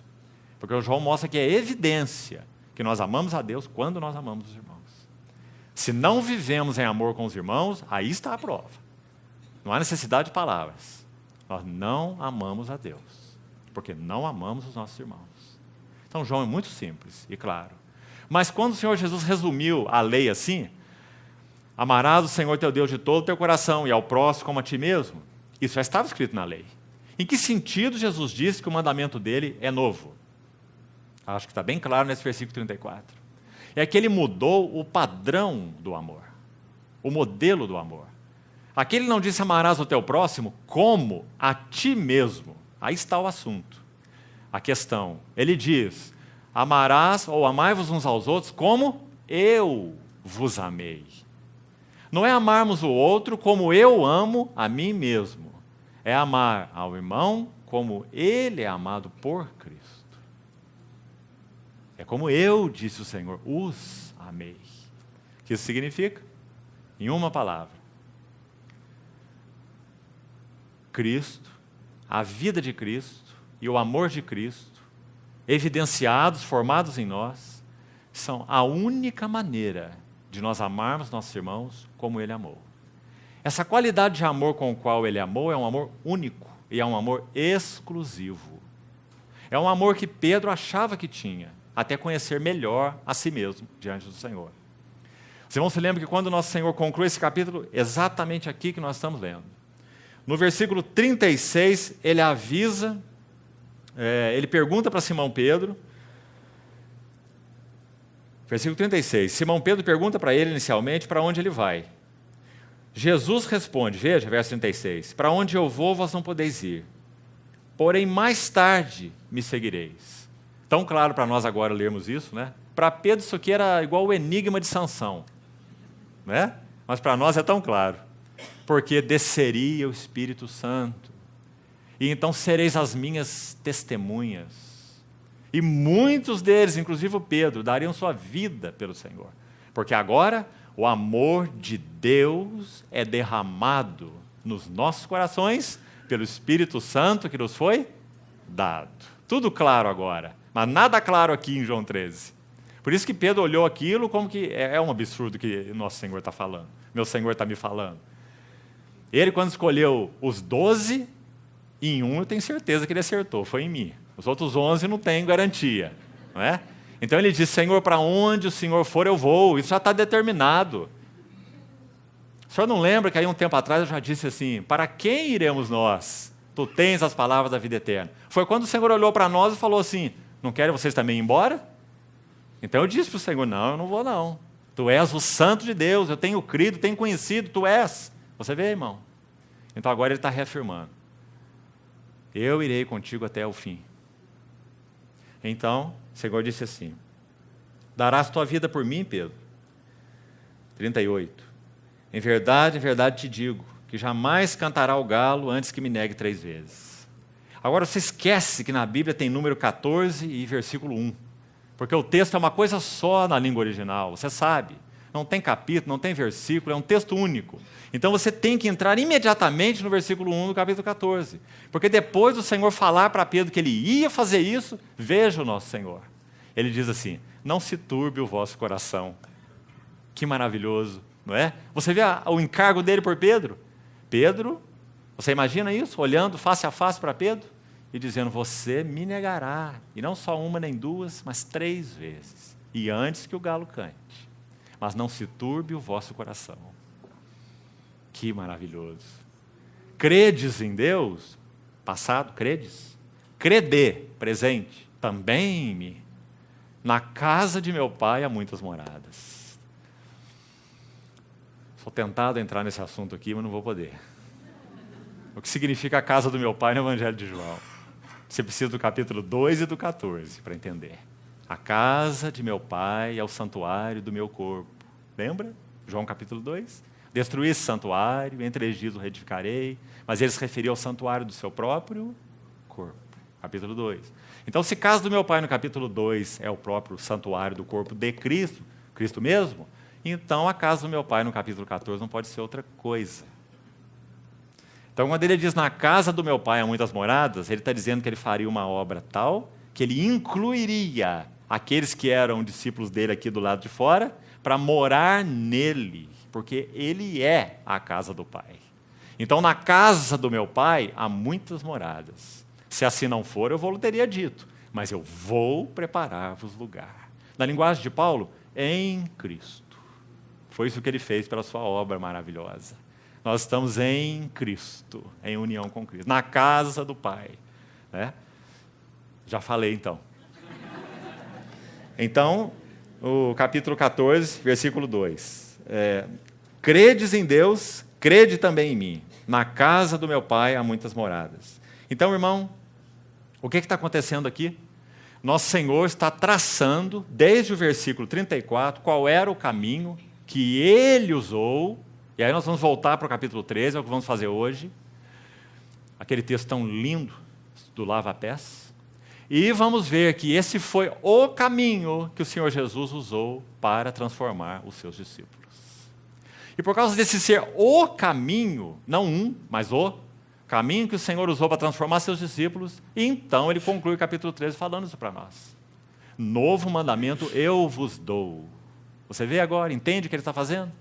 Porque o João mostra que é evidência que nós amamos a Deus quando nós amamos os irmãos. Se não vivemos em amor com os irmãos, aí está a prova. Não há necessidade de palavras. Nós não amamos a Deus. porque não amamos os nossos irmãos. Então, João é muito simples e claro. Mas quando o Senhor Jesus resumiu a lei assim, amarás o Senhor teu Deus de todo o teu coração e ao próximo como a ti mesmo, isso já estava escrito na lei. Em que sentido Jesus disse que o mandamento dele é novo? Acho que está bem claro nesse versículo 34. É que ele mudou o padrão do amor, o modelo do amor. Aqui ele não disse amarás o teu próximo como a ti mesmo. Aí está o assunto, a questão. Ele diz, amarás ou amai-vos uns aos outros como eu vos amei. Não é amarmos o outro como eu amo a mim mesmo. É amar ao irmão como ele é amado por Cristo. É como eu, disse o Senhor, os amei. O que isso significa? Em uma palavra. Cristo, a vida de Cristo e o amor de Cristo, evidenciados, formados em nós, são a única maneira de nós amarmos nossos irmãos como Ele amou. Essa qualidade de amor com o qual Ele amou é um amor único e é um amor exclusivo. É um amor que Pedro achava que tinha, até conhecer melhor a si mesmo diante do Senhor. Os irmãos se lembram que quando nosso Senhor conclui esse capítulo, exatamente aqui que nós estamos lendo. No versículo 36, ele avisa, ele pergunta para Simão Pedro, versículo 36, Simão Pedro pergunta para ele inicialmente para onde ele vai. Jesus responde, veja, verso 36, para onde eu vou, vós não podeis ir, porém mais tarde me seguireis. Tão claro para nós agora lermos isso, né? Para Pedro isso aqui era igual o enigma de Sansão, né? Mas para nós é tão claro, porque desceria o Espírito Santo, e então sereis as minhas testemunhas, e muitos deles, inclusive o Pedro, dariam sua vida pelo Senhor, porque agora o amor de Deus é derramado nos nossos corações pelo Espírito Santo que nos foi dado. Tudo claro agora, mas nada claro aqui em João 13. Por isso que Pedro olhou aquilo como que é um absurdo que nosso Senhor está falando, meu Senhor está me falando. Ele, quando escolheu os 12, em um eu tenho certeza que ele acertou, foi em mim. Os outros 11 não tenho garantia, não é? Então ele disse, Senhor, para onde o Senhor for eu vou, isso já está determinado. O Senhor não lembra que aí um tempo atrás eu já disse assim, para quem iremos nós? Tu tens as palavras da vida eterna. Foi quando o Senhor olhou para nós e falou assim, não querem vocês também ir embora? Então eu disse para o Senhor, não, eu não vou não. Tu és o santo de Deus, eu tenho crido, tenho conhecido, tu és. Você vê, irmão? Então agora ele está reafirmando. Eu irei contigo até o fim. Então, o Senhor disse assim, darás tua vida por mim, Pedro? 38. Em verdade te digo, que jamais cantará o galo antes que me negue 3 vezes. Agora você esquece que na Bíblia tem número 14 e versículo 1. Porque o texto é uma coisa só na língua original, você sabe. Não tem capítulo, não tem versículo, é um texto único. Então você tem que entrar imediatamente no versículo 1 do capítulo 14. Porque depois do Senhor falar para Pedro que ele ia fazer isso, veja o nosso Senhor. Ele diz assim, não se turbe o vosso coração. Que maravilhoso, não é? Você vê o encargo dele por Pedro? Pedro, você imagina isso? Olhando face a face para Pedro e dizendo, você me negará. E não só uma nem duas, mas 3 vezes. E antes que o galo cante. Mas não se turbe o vosso coração. Que maravilhoso. Credes em Deus? Passado, credes? Crede, presente, também em mim. Na casa de meu pai há muitas moradas. Sou tentado a entrar nesse assunto aqui, mas não vou poder. O que significa a casa do meu pai no Evangelho de João? Você precisa do capítulo 2 e do 14 para entender. A casa de meu pai é o santuário do meu corpo. Lembra? João capítulo 2. Destruí esse santuário, em 3 dias o reedificarei. Mas ele se referiu ao santuário do seu próprio corpo. Capítulo 2. Então, se casa do meu pai no capítulo 2 é o próprio santuário do corpo de Cristo, Cristo mesmo, então a casa do meu pai no capítulo 14 não pode ser outra coisa. Então, quando ele diz na casa do meu pai há muitas moradas, ele está dizendo que ele faria uma obra tal que ele incluiria aqueles que eram discípulos dele aqui do lado de fora para morar nele, porque ele é a casa do pai. Então, na casa do meu pai há muitas moradas. Se assim não for, eu vou teria dito, mas eu vou preparar-vos lugar. Na linguagem de Paulo, em Cristo. Foi isso que ele fez pela sua obra maravilhosa. Nós estamos em Cristo, em união com Cristo, na casa do Pai. Né? Já falei então. Então, o capítulo 14, versículo 2. Credes em Deus, crede também em mim. Na casa do meu Pai há muitas moradas. Então, irmão, o que está acontecendo aqui? Nosso Senhor está traçando, desde o versículo 34, qual era o caminho que Ele usou. E aí nós vamos voltar para o capítulo 13, é o que vamos fazer hoje. Aquele texto tão lindo do lava-pés. E vamos ver que esse foi o caminho que o Senhor Jesus usou para transformar os seus discípulos. E por causa desse ser o caminho, não um, mas o caminho que o Senhor usou para transformar seus discípulos, e então ele conclui o capítulo 13 falando isso para nós. Novo mandamento eu vos dou. Você vê agora, entende o que ele está fazendo?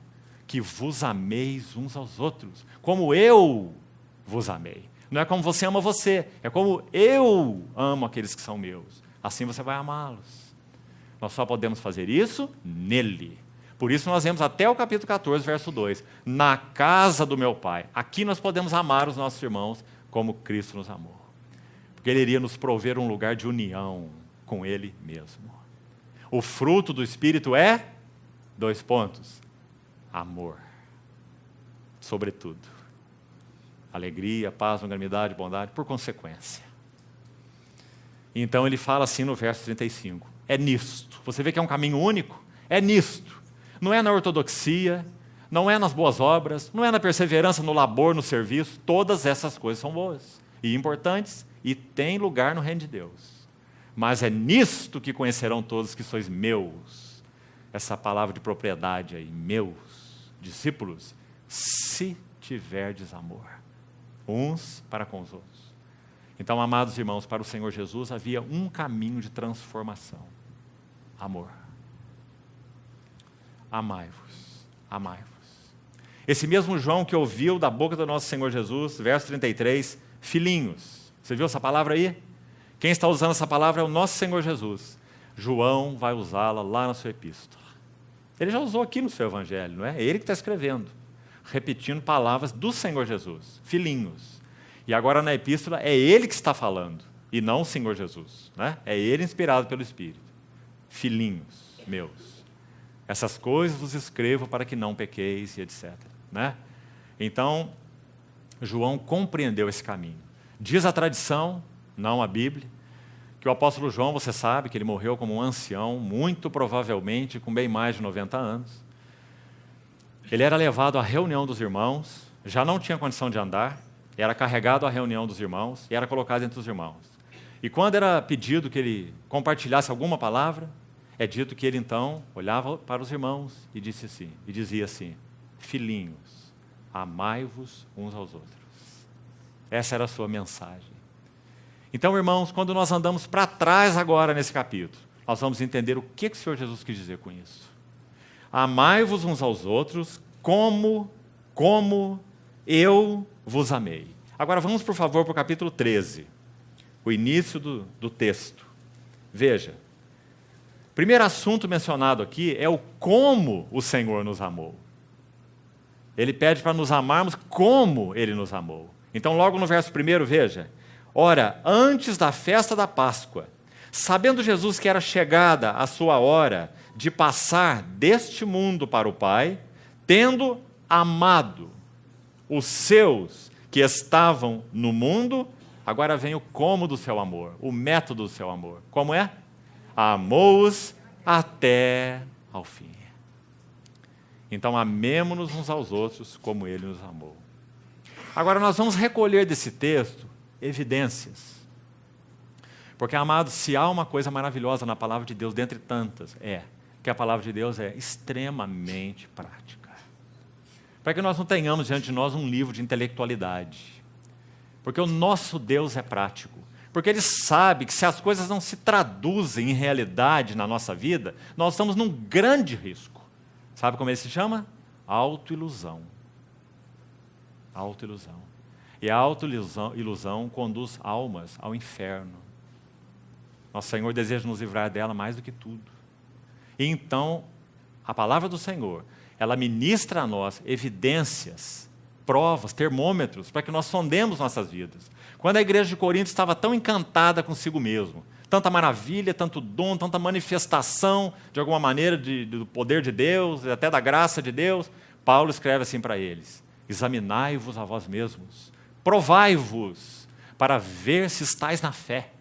Que vos ameis uns aos outros, como eu vos amei. Não é como você ama você, é como eu amo aqueles que são meus. Assim você vai amá-los. Nós só podemos fazer isso nele. Por isso nós vemos até o capítulo 14, verso 2. Na casa do meu Pai. Aqui nós podemos amar os nossos irmãos como Cristo nos amou. Porque Ele iria nos prover um lugar de união com Ele mesmo. O fruto do Espírito é, 2 pontos, amor. Sobretudo. Alegria, paz, longanimidade, bondade, por consequência. Então ele fala assim no verso 35. É nisto. Você vê que é um caminho único? É nisto. Não é na ortodoxia, não é nas boas obras, não é na perseverança, no labor, no serviço. Todas essas coisas são boas e importantes e têm lugar no reino de Deus. Mas é nisto que conhecerão todos que sois meus. Essa palavra de propriedade aí, meus discípulos, se tiverdes amor, uns para com os outros. Então, amados irmãos, para o Senhor Jesus havia um caminho de transformação. Amor. Amai-vos, amai-vos. Esse mesmo João que ouviu da boca do nosso Senhor Jesus, verso 33, filhinhos. Você viu essa palavra aí? Quem está usando essa palavra é o nosso Senhor Jesus. João vai usá-la lá na sua epístola. Ele já usou aqui no seu evangelho, não é? É ele que está escrevendo, repetindo palavras do Senhor Jesus, filhinhos. E agora na epístola é ele que está falando, e não o Senhor Jesus. Né? É ele inspirado pelo Espírito. Filhinhos meus. Essas coisas vos escrevo para que não pequeis, e etc. Né? Então, João compreendeu esse caminho. Diz a tradição, não a Bíblia, que o apóstolo João, você sabe, que ele morreu como um ancião, muito provavelmente com bem mais de 90 anos. Ele era levado à reunião dos irmãos, já não tinha condição de andar, era carregado à reunião dos irmãos e era colocado entre os irmãos. E quando era pedido que ele compartilhasse alguma palavra, é dito que ele então olhava para os irmãos e dizia assim: filhinhos, amai-vos uns aos outros. Essa era a sua mensagem. Então, irmãos, quando nós andamos para trás agora nesse capítulo, nós vamos entender o que o Senhor Jesus quis dizer com isso. Amai-vos uns aos outros como eu vos amei. Agora vamos, por favor, para o capítulo 13, o início do texto. Veja, o primeiro assunto mencionado aqui é o como o Senhor nos amou. Ele pede para nos amarmos como Ele nos amou. Então, logo no verso 1, veja. Ora, antes da festa da Páscoa, sabendo Jesus que era chegada a sua hora de passar deste mundo para o Pai, tendo amado os seus que estavam no mundo, agora vem o como do seu amor, o método do seu amor. Como é? Amou-os até ao fim. Então, amemo-nos uns aos outros como Ele nos amou. Agora, nós vamos recolher desse texto evidências. Porque, amados, se há uma coisa maravilhosa na palavra de Deus, dentre tantas, é que a palavra de Deus é extremamente prática. Para que nós não tenhamos diante de nós um livro de intelectualidade. Porque o nosso Deus é prático. Porque Ele sabe que se as coisas não se traduzem em realidade na nossa vida, nós estamos num grande risco. Sabe como ele se chama? Autoilusão. Autoilusão. E a autoilusão conduz almas ao inferno. Nosso Senhor deseja nos livrar dela mais do que tudo. E então, a palavra do Senhor, ela ministra a nós evidências, provas, termômetros, para que nós sondemos nossas vidas. Quando a igreja de Corinto estava tão encantada consigo mesmo, tanta maravilha, tanto dom, tanta manifestação, de alguma maneira, do poder de Deus, até da graça de Deus, Paulo escreve assim para eles: examinai-vos a vós mesmos, provai-vos, para ver se estáis na fé,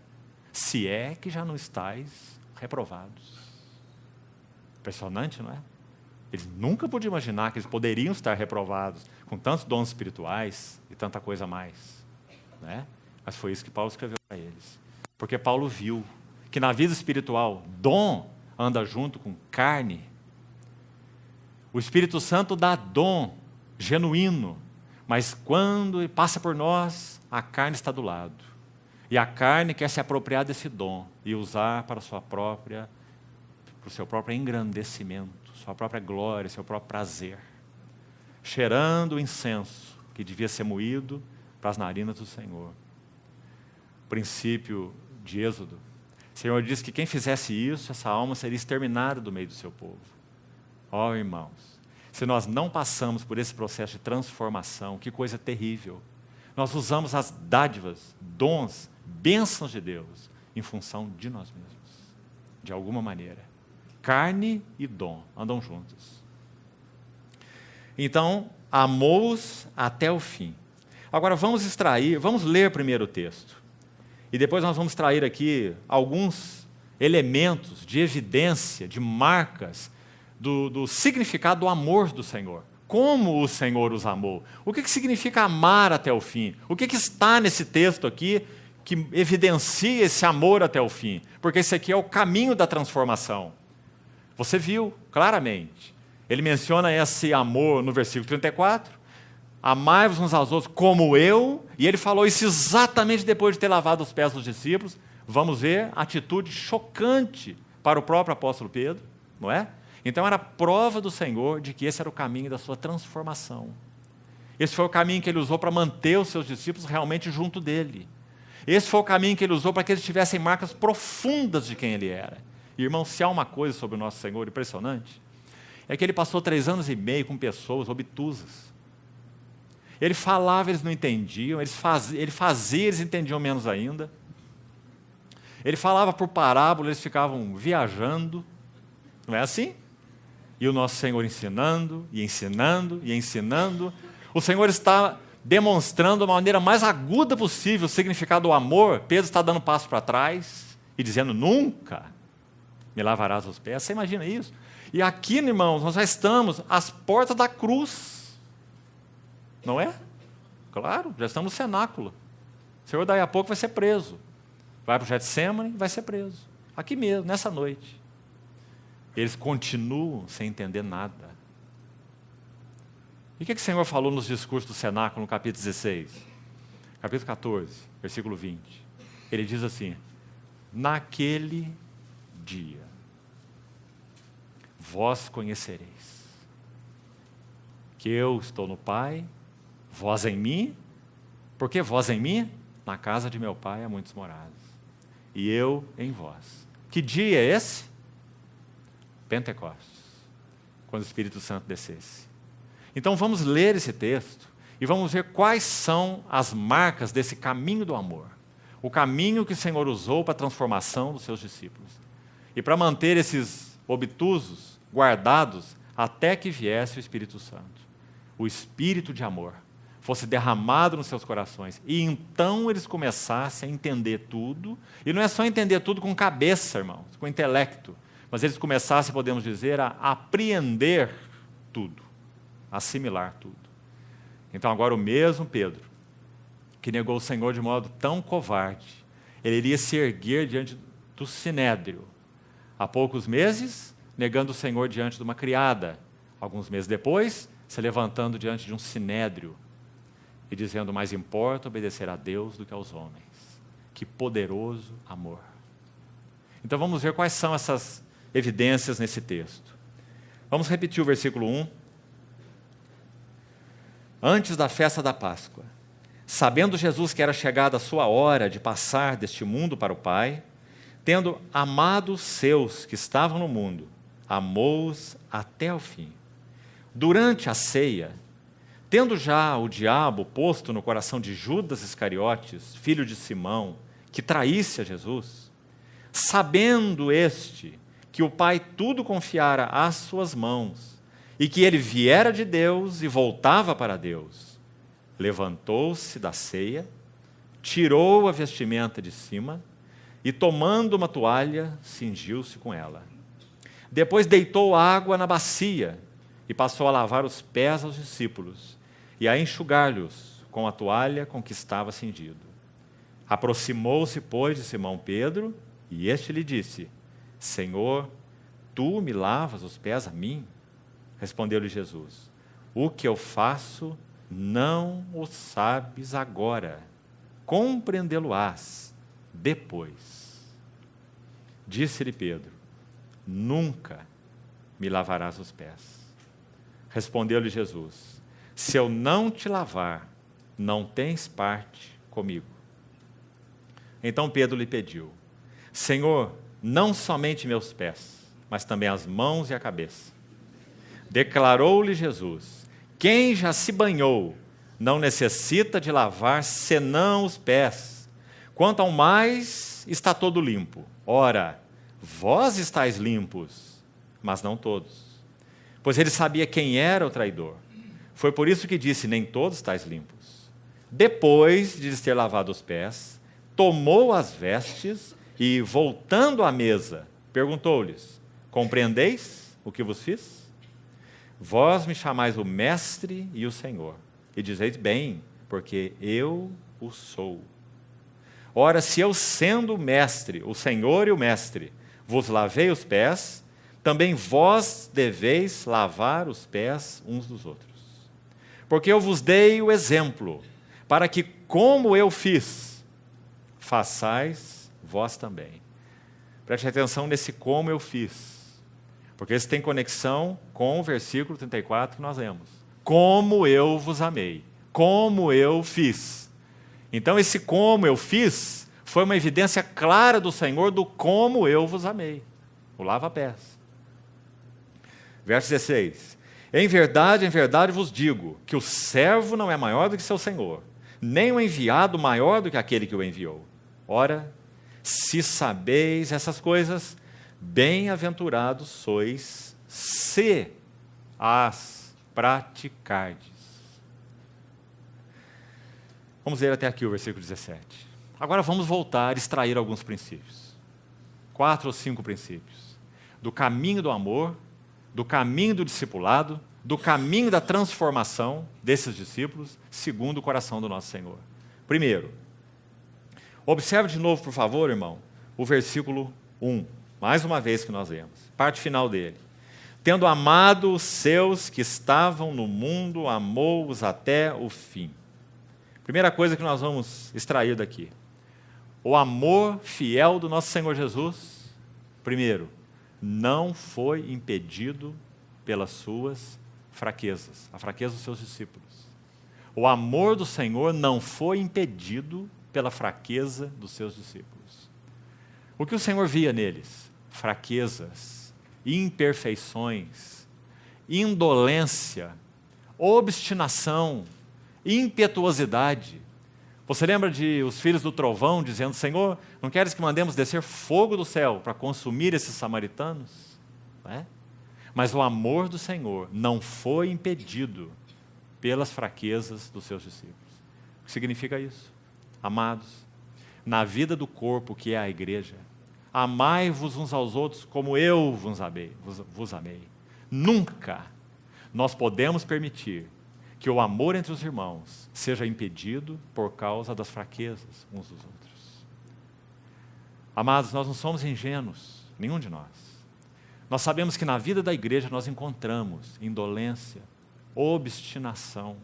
se é que já não estáis reprovados. Impressionante, não é? Eles nunca podiam imaginar que eles poderiam estar reprovados com tantos dons espirituais e tanta coisa mais, né? Mas foi isso que Paulo escreveu para eles. Porque Paulo viu que na vida espiritual, dom anda junto com carne. O Espírito Santo dá dom genuíno, mas quando passa por nós, a carne está do lado. E a carne quer se apropriar desse dom e usar para o seu próprio engrandecimento, sua própria glória, seu próprio prazer. Cheirando o incenso que devia ser moído para as narinas do Senhor. Princípio de Êxodo. O Senhor diz que quem fizesse isso, essa alma seria exterminada do meio do seu povo. Ó, irmãos, se nós não passamos por esse processo de transformação, que coisa terrível. Nós usamos as dádivas, dons, bênçãos de Deus em função de nós mesmos, de alguma maneira. Carne e dom andam juntos. Então, amou-os até o fim. Agora vamos ler primeiro o texto. E depois nós vamos extrair aqui alguns elementos de evidência, de marcas do significado do amor do Senhor. Como o Senhor os amou. O que significa amar até o fim? O que está nesse texto aqui que evidencia esse amor até o fim? Porque esse aqui é o caminho da transformação. Você viu claramente. Ele menciona esse amor no versículo 34. Amai-vos uns aos outros como eu. E ele falou isso exatamente depois de ter lavado os pés dos discípulos. Vamos ver a atitude chocante para o próprio apóstolo Pedro, não é? Então era prova do Senhor de que esse era o caminho da sua transformação. Esse foi o caminho que ele usou para manter os seus discípulos realmente junto dele. Esse foi o caminho que ele usou para que eles tivessem marcas profundas de quem ele era. Irmão, se há uma coisa sobre o nosso Senhor impressionante, é que ele passou 3 anos e meio com pessoas obtusas. Ele falava, eles não entendiam, ele fazia, eles entendiam menos ainda. Ele falava por parábola, eles ficavam viajando. Não é assim? E o nosso Senhor ensinando, e ensinando, e ensinando. O Senhor está demonstrando da maneira mais aguda possível o significado do amor. Pedro está dando um passo para trás e dizendo: nunca me lavarás os pés. Você imagina isso? E aqui, irmãos, nós já estamos às portas da cruz. Não é? Claro, já estamos no cenáculo. O Senhor daí a pouco vai ser preso. Vai para o Getsemane e vai ser preso. Aqui mesmo, nessa noite. Eles continuam sem entender nada. E o que o Senhor falou nos discursos do cenáculo, no capítulo 16? Capítulo 14, versículo 20. Ele diz assim: naquele dia, vós conhecereis que eu estou no Pai, vós em mim. Por que vós em mim? Na casa de meu Pai há muitas moradas. E eu em vós. Que dia é esse? Pentecostes, quando o Espírito Santo descesse. Então vamos ler esse texto e vamos ver quais são as marcas desse caminho do amor. O caminho que o Senhor usou para a transformação dos seus discípulos. E para manter esses obtusos guardados até que viesse o Espírito Santo. O Espírito de amor fosse derramado nos seus corações. E então eles começassem a entender tudo. E não é só entender tudo com cabeça, irmãos, com intelecto. Mas eles começassem, podemos dizer, a apreender tudo, a assimilar tudo. Então agora o mesmo Pedro, que negou o Senhor de modo tão covarde, ele iria se erguer diante do Sinédrio. Há poucos meses, negando o Senhor diante de uma criada. Alguns meses depois, se levantando diante de um Sinédrio e dizendo: mais importa obedecer a Deus do que aos homens. Que poderoso amor. Então vamos ver quais são essas evidências nesse texto. Vamos repetir o versículo 1. Antes da festa da Páscoa, Sabendo Jesus que era chegada a sua hora de passar deste mundo para o Pai, tendo amado os seus que estavam no mundo, amou-os até o fim. Durante a ceia, tendo já o diabo posto no coração de Judas Iscariotes, filho de Simão, que traísse a Jesus, sabendo este que o Pai tudo confiara às suas mãos, e que ele viera de Deus e voltava para Deus, levantou-se da ceia, tirou a vestimenta de cima, e tomando uma toalha, cingiu-se com ela. Depois deitou água na bacia, e passou a lavar os pés aos discípulos, e a enxugar-lhes com a toalha com que estava cingido. Aproximou-se, pois, de Simão Pedro, e este lhe disse: Senhor, tu me lavas os pés a mim? Respondeu-lhe Jesus: O que eu faço, não o sabes agora, compreendê-lo-ás depois. Disse-lhe Pedro: Nunca me lavarás os pés. Respondeu-lhe Jesus: Se eu não te lavar, não tens parte comigo. Então Pedro lhe pediu: Senhor, não somente meus pés, mas também as mãos e a cabeça. Declarou-lhe Jesus: Quem já se banhou não necessita de lavar senão os pés. Quanto ao mais, está todo limpo. Ora, vós estáis limpos, mas não todos. Pois ele sabia quem era o traidor. Foi por isso que disse: Nem todos estáis limpos. Depois de lhes ter lavado os pés, tomou as vestes e, voltando à mesa, perguntou-lhes: Compreendeis o que vos fiz? Vós me chamais o Mestre e o Senhor, e dizeis bem, porque eu o sou. Ora, se eu, sendo o Mestre, o Senhor e o Mestre, vos lavei os pés, também vós deveis lavar os pés uns dos outros. Porque eu vos dei o exemplo, para que, como eu fiz, façais vós também. Preste atenção nesse como eu fiz, porque isso tem conexão com o versículo 34 que nós lemos. Como eu vos amei, como eu fiz. Então esse como eu fiz foi uma evidência clara do Senhor do como eu vos amei. O lava-pés. Verso 16. Em verdade vos digo, que o servo não é maior do que seu senhor, nem o enviado maior do que aquele que o enviou. Ora, se sabeis essas coisas, bem-aventurados sois, se as praticardes. Vamos ler até aqui o versículo 17. Agora vamos voltar a extrair alguns princípios. 4 ou 5 princípios. Do caminho do amor, do caminho do discipulado, do caminho da transformação desses discípulos, segundo o coração do nosso Senhor. Primeiro, observe de novo, por favor, irmão, o versículo 1. Mais uma vez que nós lemos. Parte final dele. Tendo amado os seus que estavam no mundo, amou-os até o fim. Primeira coisa que nós vamos extrair daqui. O amor fiel do nosso Senhor Jesus, primeiro, não foi impedido pelas suas fraquezas, a fraqueza dos seus discípulos. O amor do Senhor não foi impedido pela fraqueza dos seus discípulos. O que o Senhor via neles? Fraquezas, imperfeições, indolência, obstinação, impetuosidade. Você lembra de os filhos do trovão dizendo: Senhor, não queres que mandemos descer fogo do céu para consumir esses samaritanos? Não é? Mas o amor do Senhor não foi impedido pelas fraquezas dos seus discípulos. O que significa isso? Amados, na vida do corpo que é a igreja, amai-vos uns aos outros como eu vos amei. Nunca nós podemos permitir que o amor entre os irmãos seja impedido por causa das fraquezas uns dos outros. Amados, nós não somos ingênuos, nenhum de nós. Nós sabemos que na vida da igreja nós encontramos indolência, obstinação,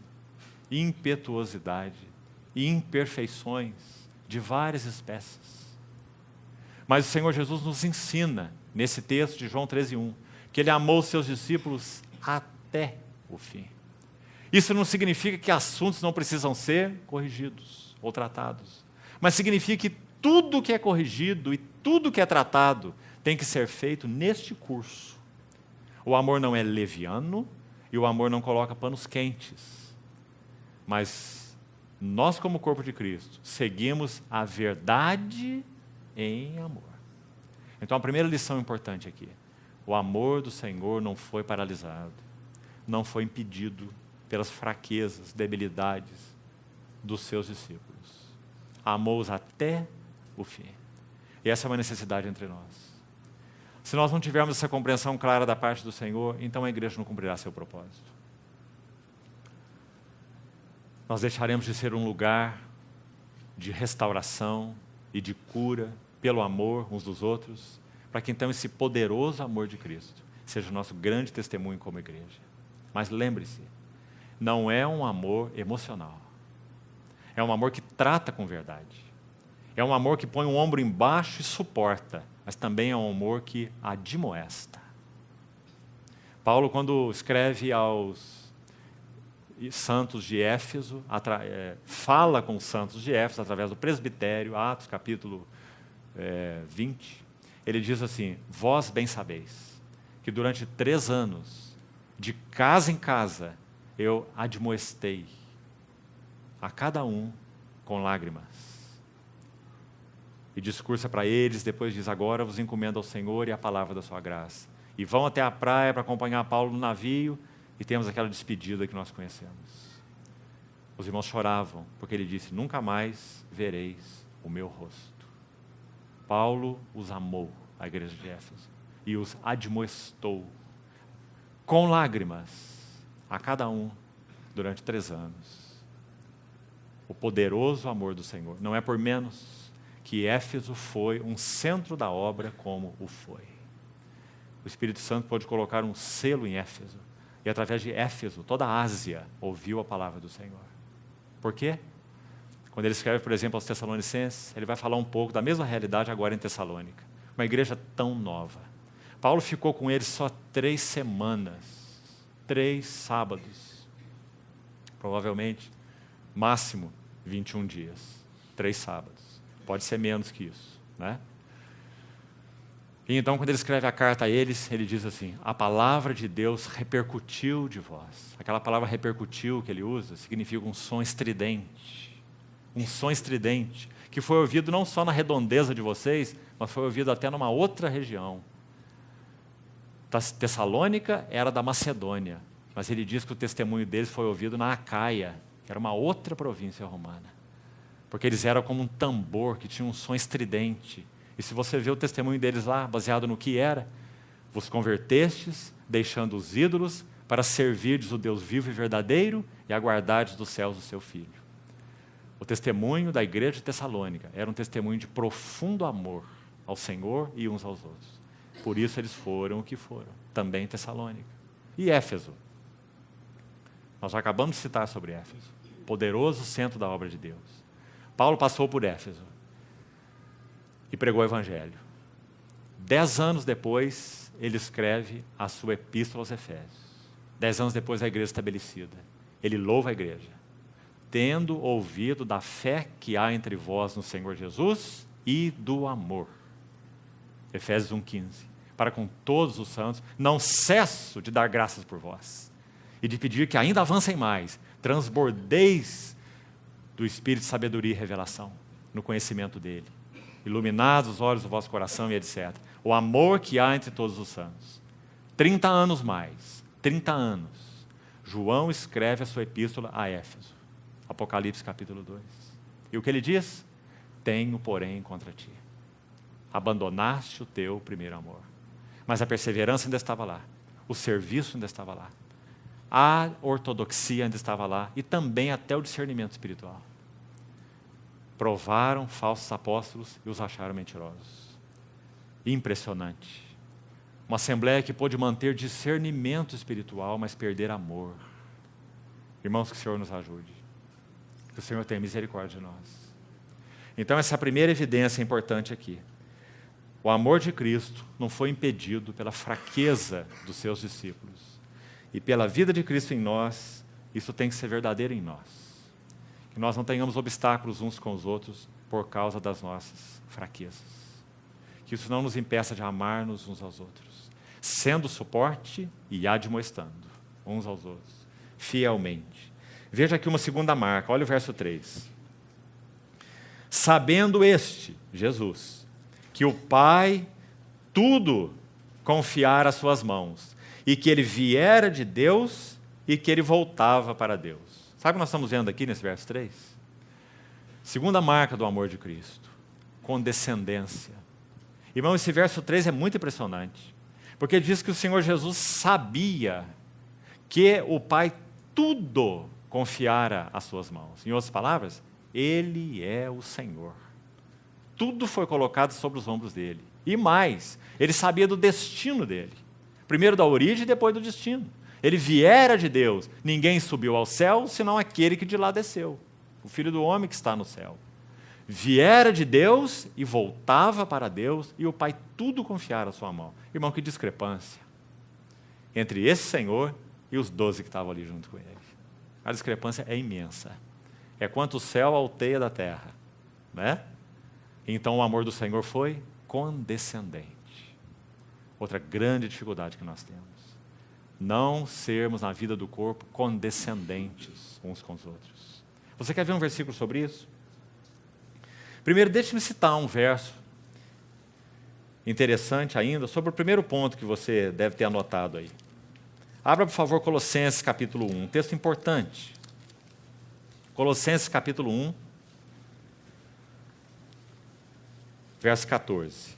impetuosidade e imperfeições de várias espécies. Mas o Senhor Jesus nos ensina, nesse texto de João 13:1, que Ele amou os seus discípulos até o fim. Isso não significa que assuntos não precisam ser corrigidos ou tratados, mas significa que tudo que é corrigido e tudo que é tratado tem que ser feito neste curso. O amor não é leviano e o amor não coloca panos quentes, mas nós, como corpo de Cristo, seguimos a verdade em amor. Então, a primeira lição importante aqui: o amor do Senhor não foi paralisado, não foi impedido pelas fraquezas, debilidades dos seus discípulos. Amou-os até o fim. E essa é uma necessidade entre nós. Se nós não tivermos essa compreensão clara da parte do Senhor, então a igreja não cumprirá seu propósito. Nós deixaremos de ser um lugar de restauração e de cura pelo amor uns dos outros, para que então esse poderoso amor de Cristo seja o nosso grande testemunho como igreja. Mas lembre-se, não é um amor emocional. É um amor que trata com verdade. É um amor que põe um ombro embaixo e suporta, mas também é um amor que admoesta. Paulo, quando escreve aos santos de Éfeso, fala com os santos de Éfeso através do presbitério, Atos capítulo 20, ele diz assim: vós bem sabeis que durante 3 anos, de casa em casa, eu admoestei a cada um com lágrimas. E discursa para eles, depois diz: agora vos encomendo ao Senhor e a palavra da sua graça. E vão até a praia para acompanhar Paulo no navio, e temos aquela despedida que nós conhecemos. Os irmãos choravam, porque ele disse: nunca mais vereis o meu rosto. Paulo os amou, a igreja de Éfeso, e os admoestou com lágrimas a cada um durante 3 anos. O poderoso amor do Senhor. Não é por menos que Éfeso foi um centro da obra como o foi. O Espírito Santo pôde colocar um selo em Éfeso, e através de Éfeso, toda a Ásia ouviu a palavra do Senhor. Por quê? Quando ele escreve, por exemplo, aos Tessalonicenses, ele vai falar um pouco da mesma realidade agora em Tessalônica. Uma igreja tão nova. Paulo ficou com eles só 3 semanas, 3 sábados. Provavelmente, máximo 21 dias, 3 sábados. Pode ser menos que isso, né? E então, quando ele escreve a carta a eles, ele diz assim: a palavra de Deus repercutiu de vós. Aquela palavra repercutiu que ele usa significa um som estridente. Um som estridente, que foi ouvido não só na redondeza de vocês, mas foi ouvido até numa outra região. Tessalônica era da Macedônia, mas ele diz que o testemunho deles foi ouvido na Acaia, que era uma outra província romana. Porque eles eram como um tambor que tinha um som estridente. E se você vê o testemunho deles lá, baseado no que era: vos convertestes, deixando os ídolos, para servirdes o Deus vivo e verdadeiro, e aguardardes dos céus o seu Filho. O testemunho da igreja de Tessalônica era um testemunho de profundo amor ao Senhor e uns aos outros. Por isso eles foram o que foram. Também Tessalônica. E Éfeso? Nós já acabamos de citar sobre Éfeso. Poderoso centro da obra de Deus. Paulo passou por Éfeso e pregou o Evangelho. 10 anos depois, ele escreve a sua epístola aos Efésios. 10 anos depois, a igreja estabelecida. Ele louva a igreja: tendo ouvido da fé que há entre vós no Senhor Jesus e do amor. Efésios 1,15. Para com todos os santos, não cesso de dar graças por vós, e de pedir que ainda avancem mais, transbordeis do Espírito de sabedoria e revelação, no conhecimento dele, iluminados os olhos do vosso coração e etc. O amor que há entre todos os santos. 30 anos mais, 30 anos, João escreve a sua epístola a Éfeso, Apocalipse capítulo 2. E o que ele diz? Tenho, porém, contra ti: abandonaste o teu primeiro amor. Mas a perseverança ainda estava lá, o serviço ainda estava lá, a ortodoxia ainda estava lá, e também até o discernimento espiritual. Provaram falsos apóstolos e os acharam mentirosos. Impressionante. Uma assembleia que pôde manter discernimento espiritual, mas perder amor. Irmãos, que o Senhor nos ajude. Que o Senhor tenha misericórdia de nós. Então, essa é a primeira evidência importante aqui. O amor de Cristo não foi impedido pela fraqueza dos seus discípulos. E pela vida de Cristo em nós, isso tem que ser verdadeiro em nós. Que nós não tenhamos obstáculos uns com os outros por causa das nossas fraquezas. Que isso não nos impeça de amar-nos uns aos outros, sendo suporte e admoestando uns aos outros, fielmente. Veja aqui uma segunda marca, olha o verso 3. Sabendo este, Jesus, que o Pai tudo confiara às suas mãos, e que ele viera de Deus e que ele voltava para Deus. Sabe o que nós estamos vendo aqui nesse verso 3? Segunda marca do amor de Cristo, condescendência. Irmão, esse verso 3 é muito impressionante, porque diz que o Senhor Jesus sabia que o Pai tudo confiara às suas mãos. Em outras palavras, Ele é o Senhor. Tudo foi colocado sobre os ombros dele. E mais, ele sabia do destino dele. Primeiro da origem e depois do destino. Ele viera de Deus. Ninguém subiu ao céu, senão aquele que de lá desceu. O Filho do Homem que está no céu. Viera de Deus e voltava para Deus, e o Pai tudo confiara à sua mão. Irmão, que discrepância entre esse Senhor e os 12 que estavam ali junto com ele. A discrepância é imensa. É quanto o céu alteia da terra, né? Então o amor do Senhor foi condescendente. Outra grande dificuldade que nós temos. Não sermos na vida do corpo condescendentes uns com os outros. Você quer ver um versículo sobre isso? Primeiro, deixe-me citar um verso interessante ainda sobre o primeiro ponto que você deve ter anotado aí. Abra, por favor, Colossenses capítulo 1, um texto importante. Colossenses capítulo 1, verso 14.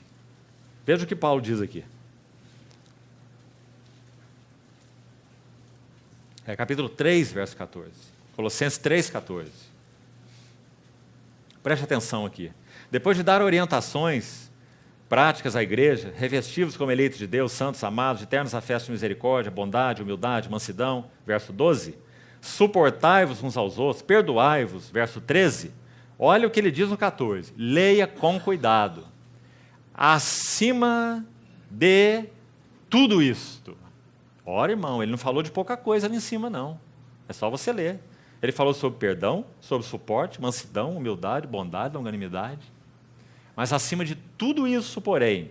Veja o que Paulo diz aqui. É capítulo 3, verso 14. Colossenses 3, 14. Preste atenção aqui. Depois de dar orientações práticas à igreja, revestivos como eleitos de Deus, santos, amados, de eternos afetos de misericórdia, bondade, humildade, mansidão, verso 12. Suportai-vos uns aos outros, perdoai-vos, verso 13. Olha o que ele diz no 14. Leia com cuidado. Acima de tudo isto. Ora, irmão, ele não falou de pouca coisa ali em cima, não. É só você ler. Ele falou sobre perdão, sobre suporte, mansidão, humildade, bondade, longanimidade. Mas acima de tudo isso, porém,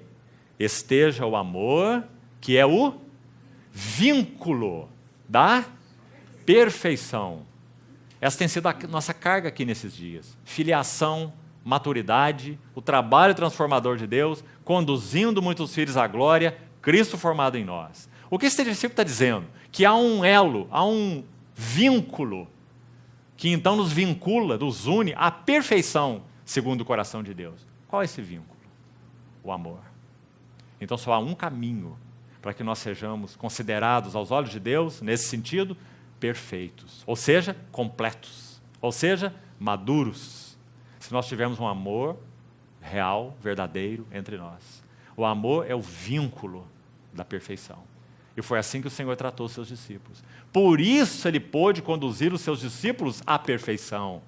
esteja o amor, que é o vínculo da perfeição. Essa tem sido a nossa carga aqui nesses dias. Filiação, maturidade, o trabalho transformador de Deus, conduzindo muitos filhos à glória, Cristo formado em nós. O que esse versículo está dizendo? Que há um elo, há um vínculo, que então nos vincula, nos une à perfeição, segundo o coração de Deus. Qual é esse vínculo? O amor. Então só há um caminho para que nós sejamos considerados aos olhos de Deus, nesse sentido, perfeitos, ou seja, completos, ou seja, maduros, se nós tivermos um amor real, verdadeiro entre nós. O amor é o vínculo da perfeição. E foi assim que o Senhor tratou os seus discípulos. Por isso ele pôde conduzir os seus discípulos à perfeição.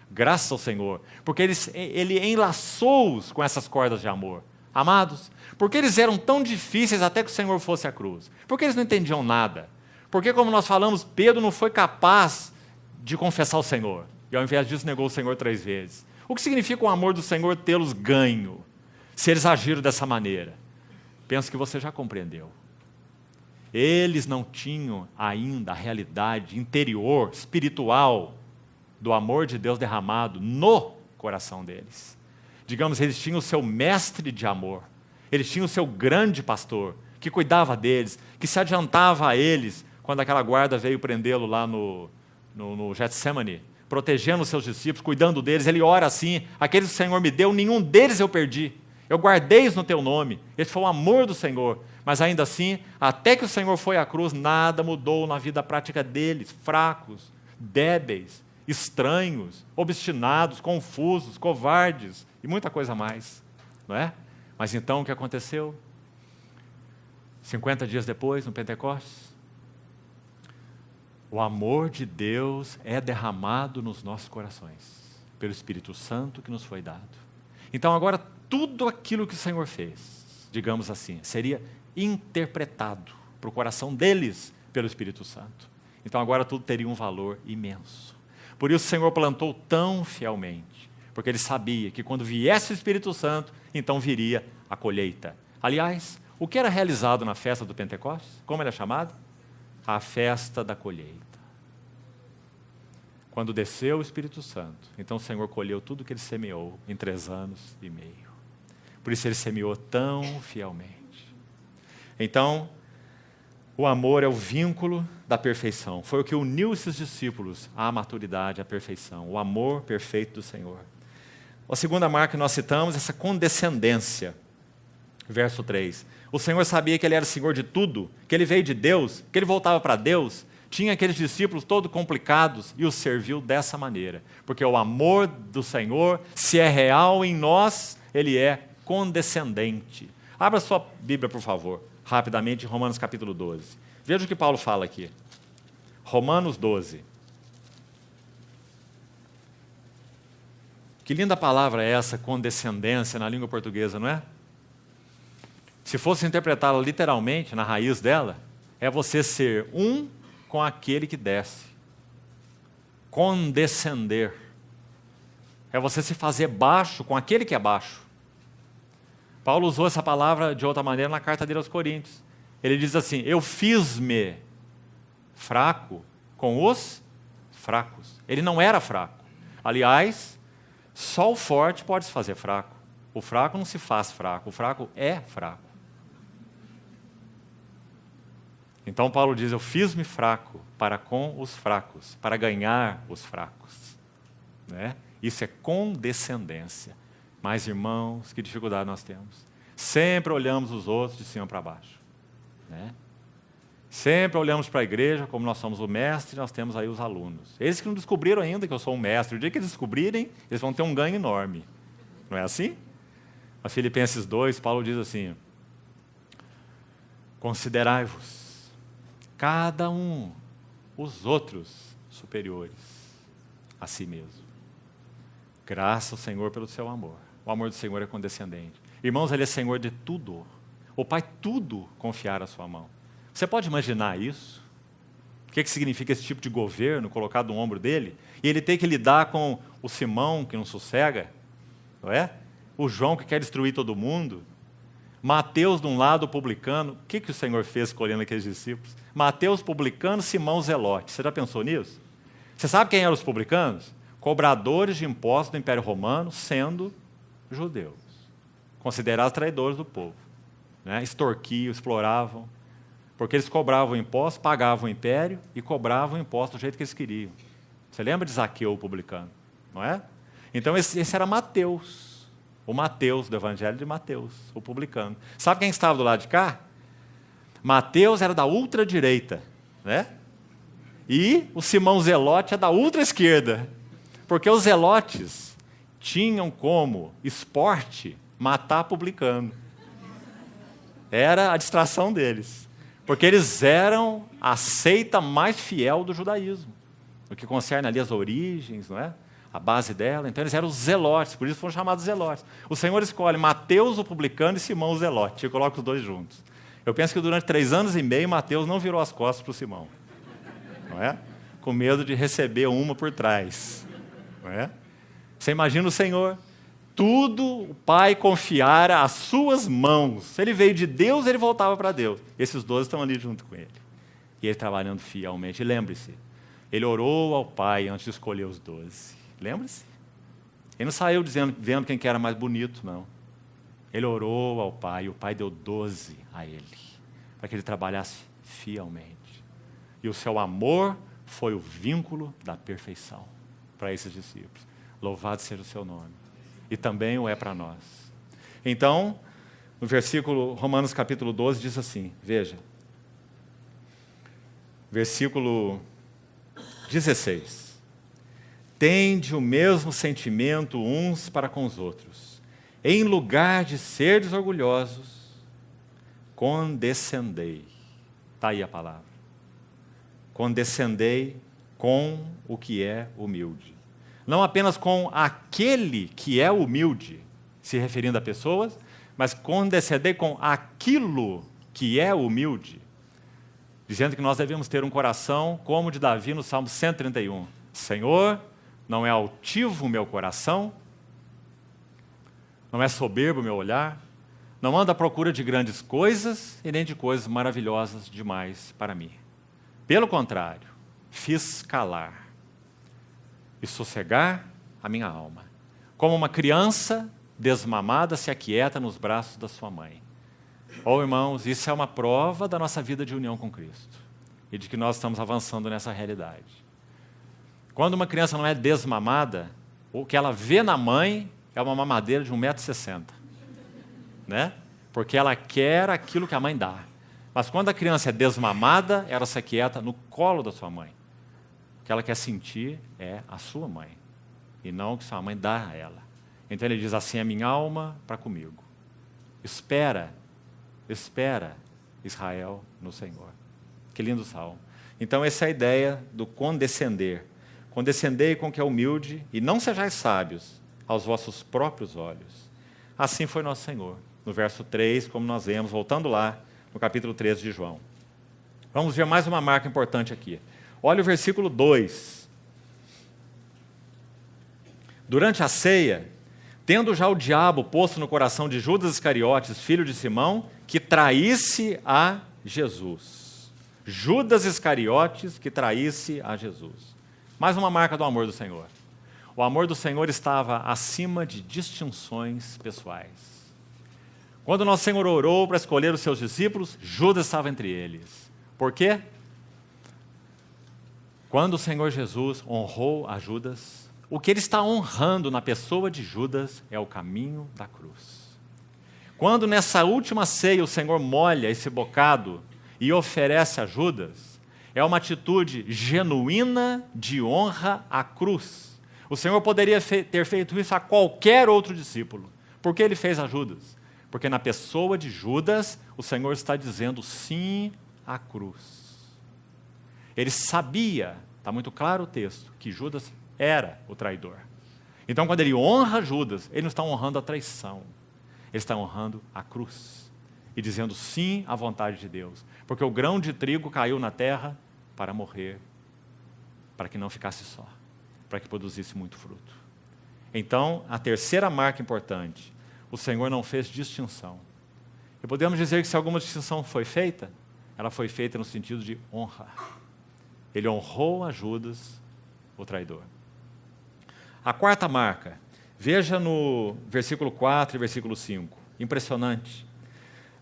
Graças ao Senhor. Porque ele enlaçou-os com essas cordas de amor. Amados, porque eles eram tão difíceis até que o Senhor fosse à cruz? Porque eles não entendiam nada. Porque, como nós falamos, Pedro não foi capaz de confessar o Senhor. E ao invés disso negou o Senhor 3 vezes. O que significa o amor do Senhor tê-los ganho? Se eles agiram dessa maneira. Penso que você já compreendeu. Eles não tinham ainda a realidade interior, espiritual, do amor de Deus derramado no coração deles. Digamos, eles tinham o seu mestre de amor, eles tinham o seu grande pastor, que cuidava deles, que se adiantava a eles, quando aquela guarda veio prendê-lo lá no Getsemane, protegendo os seus discípulos, cuidando deles. Ele ora assim: aqueles que o Senhor me deu, nenhum deles eu perdi, eu guardei-os no teu nome. Esse foi o amor do Senhor. Mas ainda assim, até que o Senhor foi à cruz, nada mudou na vida prática deles, fracos, débeis, estranhos, obstinados, confusos, covardes e muita coisa mais, não é? Mas então o que aconteceu? 50 dias depois, no Pentecostes, o amor de Deus é derramado nos nossos corações, pelo Espírito Santo que nos foi dado. Então agora tudo aquilo que o Senhor fez, digamos assim, seria interpretado para o coração deles pelo Espírito Santo. Então agora tudo teria um valor imenso. Por isso o Senhor plantou tão fielmente, porque Ele sabia que quando viesse o Espírito Santo, então viria a colheita. Aliás, o que era realizado na festa do Pentecostes? Como ele é chamado? A festa da colheita. Quando desceu o Espírito Santo, então o Senhor colheu tudo que Ele semeou em 3 anos e meio. Por isso Ele semeou tão fielmente. Então, o amor é o vínculo da perfeição. Foi o que uniu esses discípulos à maturidade, à perfeição. O amor perfeito do Senhor. A segunda marca que nós citamos é essa condescendência. Verso 3. O Senhor sabia que Ele era Senhor de tudo, que Ele veio de Deus, que Ele voltava para Deus. Tinha aqueles discípulos todos complicados e os serviu dessa maneira. Porque o amor do Senhor, se é real em nós, Ele é condescendente. Abra sua Bíblia, por favor, rapidamente, em Romanos capítulo 12. Veja o que Paulo fala aqui. Romanos 12. Que linda palavra é essa, condescendência, na língua portuguesa, não é? Se fosse interpretá-la literalmente, na raiz dela, é você ser um com aquele que desce. Condescender. É você se fazer baixo com aquele que é baixo. Paulo usou essa palavra de outra maneira na carta dele aos Coríntios. Ele diz assim, eu fiz-me fraco com os fracos. Ele não era fraco. Aliás, só o forte pode se fazer fraco. O fraco não se faz fraco, o fraco é fraco. Então Paulo diz, eu fiz-me fraco para com os fracos, para ganhar os fracos. Né? Isso é condescendência. Mas, irmãos, que dificuldade nós temos. Sempre olhamos os outros de cima para baixo. Né? Sempre olhamos para a igreja, como nós somos o mestre, nós temos aí os alunos. Eles que não descobriram ainda que eu sou um mestre, o dia que eles descobrirem, eles vão ter um ganho enorme. Não é assim? Mas Filipenses 2, Paulo diz assim, considerai-vos cada um os outros superiores a si mesmo. Graças ao Senhor pelo seu amor. O amor do Senhor é condescendente. Irmãos, Ele é Senhor de tudo. O Pai tudo confiar à sua mão. Você pode imaginar isso? O que significa esse tipo de governo colocado no ombro dele? E ele tem que lidar com o Simão, que não sossega, não é? O João, que quer destruir todo mundo. Mateus, de um lado, publicano. O que o Senhor fez escolhendo aqueles discípulos? Mateus, publicano, Simão, zelote. Você já pensou nisso? Você sabe quem eram os publicanos? Cobradores de impostos do Império Romano, sendo judeus. Considerados traidores do povo. Né? Extorquiam, exploravam. Porque eles cobravam impostos, pagavam o império e cobravam impostos do jeito que eles queriam. Você lembra de Zaqueu, o publicano? Não é? Então esse era Mateus. O Mateus, do Evangelho de Mateus, o publicano. Sabe quem estava do lado de cá? Mateus era da ultradireita, né? E o Simão Zelote é da ultra-esquerda. Porque os zelotes tinham como esporte matar publicano. Era a distração deles. Porque eles eram a seita mais fiel do judaísmo. O que concerne ali as origens, não é? A base dela. Então eles eram os zelotes, por isso foram chamados zelotes. O Senhor escolhe Mateus, o publicano, e Simão, o zelote. E coloca os dois juntos. Eu penso que durante 3 anos e meio, Mateus não virou as costas para o Simão. Não é? Com medo de receber uma por trás. Não é? Você imagina o Senhor, tudo o Pai confiara às suas mãos. Se ele veio de Deus, ele voltava para Deus. Esses 12 estão ali junto com ele. E ele trabalhando fielmente. E lembre-se, ele orou ao Pai antes de escolher os 12. Lembre-se? Ele não saiu vendo quem que era mais bonito, não. Ele orou ao Pai, e o Pai deu 12 a ele, para que ele trabalhasse fielmente. E o seu amor foi o vínculo da perfeição para esses discípulos. Louvado seja o seu nome. E também o é para nós. Então, no versículo, Romanos capítulo 12, diz assim, veja. Versículo 16. Tende o mesmo sentimento uns para com os outros. Em lugar de serdes orgulhosos, condescendei. Está aí a palavra. Condescendei com o que é humilde. Não apenas com aquele que é humilde, se referindo a pessoas, mas condescendei com aquilo que é humilde. dizendo que nós devemos ter um coração como o de Davi no Salmo 131. Senhor, não é altivo o meu coração, não é soberbo o meu olhar, não ando à procura de grandes coisas e nem de coisas maravilhosas demais para mim. Pelo contrário, fiz calar e sossegar a minha alma. Como uma criança desmamada se aquieta nos braços da sua mãe. Oh, irmãos, isso é uma prova da nossa vida de união com Cristo e de que nós estamos avançando nessa realidade. Quando uma criança não é desmamada, o que ela vê na mãe é uma mamadeira de 1,60 m, né? Porque ela quer aquilo que a mãe dá. Mas quando a criança é desmamada, ela se aquieta no colo da sua mãe. O que ela quer sentir é a sua mãe, e não o que sua mãe dá a ela. Então ele diz assim, a minha alma para comigo. Espera, Israel, no Senhor. Que lindo salmo. Então essa é a ideia do condescender. Condescendei com o que é humilde, e não sejais sábios aos vossos próprios olhos. Assim foi nosso Senhor. No verso 3, como nós vemos, voltando lá, no capítulo 13 de João. Vamos ver mais uma marca importante aqui. Olha o versículo 2. Durante a ceia, tendo já o diabo posto no coração de Judas Iscariotes, filho de Simão, que traísse a Jesus. Judas Iscariotes que traísse a Jesus. Mais uma marca do amor do Senhor. O amor do Senhor estava acima de distinções pessoais. Quando nosso Senhor orou para escolher os seus discípulos, Judas estava entre eles. Por quê? Quando o Senhor Jesus honrou a Judas, o que ele está honrando na pessoa de Judas é o caminho da cruz. Quando nessa última ceia o Senhor molha esse bocado e oferece a Judas, é uma atitude genuína de honra à cruz. O Senhor poderia ter feito isso a qualquer outro discípulo. Por que ele fez a Judas? Porque na pessoa de Judas, o Senhor está dizendo sim à cruz. Ele sabia, está muito claro o texto, que Judas era o traidor. Então, quando ele honra Judas, ele não está honrando a traição. Ele está honrando a cruz. E dizendo sim à vontade de Deus. Porque o grão de trigo caiu na terra para morrer, para que não ficasse só, para que produzisse muito fruto. Então, a terceira marca importante, o Senhor não fez distinção. E podemos dizer que se alguma distinção foi feita, ela foi feita no sentido de honra. Ele honrou a Judas, o traidor. A quarta marca, veja no versículo 4 e versículo 5. Impressionante.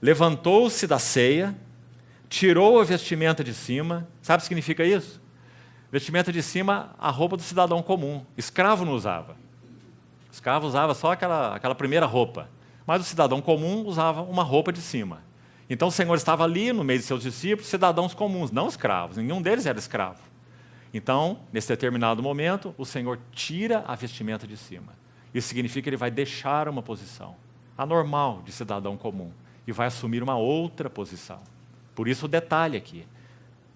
Levantou-se da ceia, tirou a vestimenta de cima. Sabe o que significa isso? Vestimenta de cima, a roupa do cidadão comum. Escravo não usava. Escravo usava só aquela primeira roupa. Mas o cidadão comum usava uma roupa de cima. Então o Senhor estava ali, no meio de seus discípulos, cidadãos comuns, não escravos. Nenhum deles era escravo. Então, nesse determinado momento, o Senhor tira a vestimenta de cima. Isso significa que ele vai deixar uma posição anormal de cidadão comum e vai assumir uma outra posição. Por isso o detalhe aqui.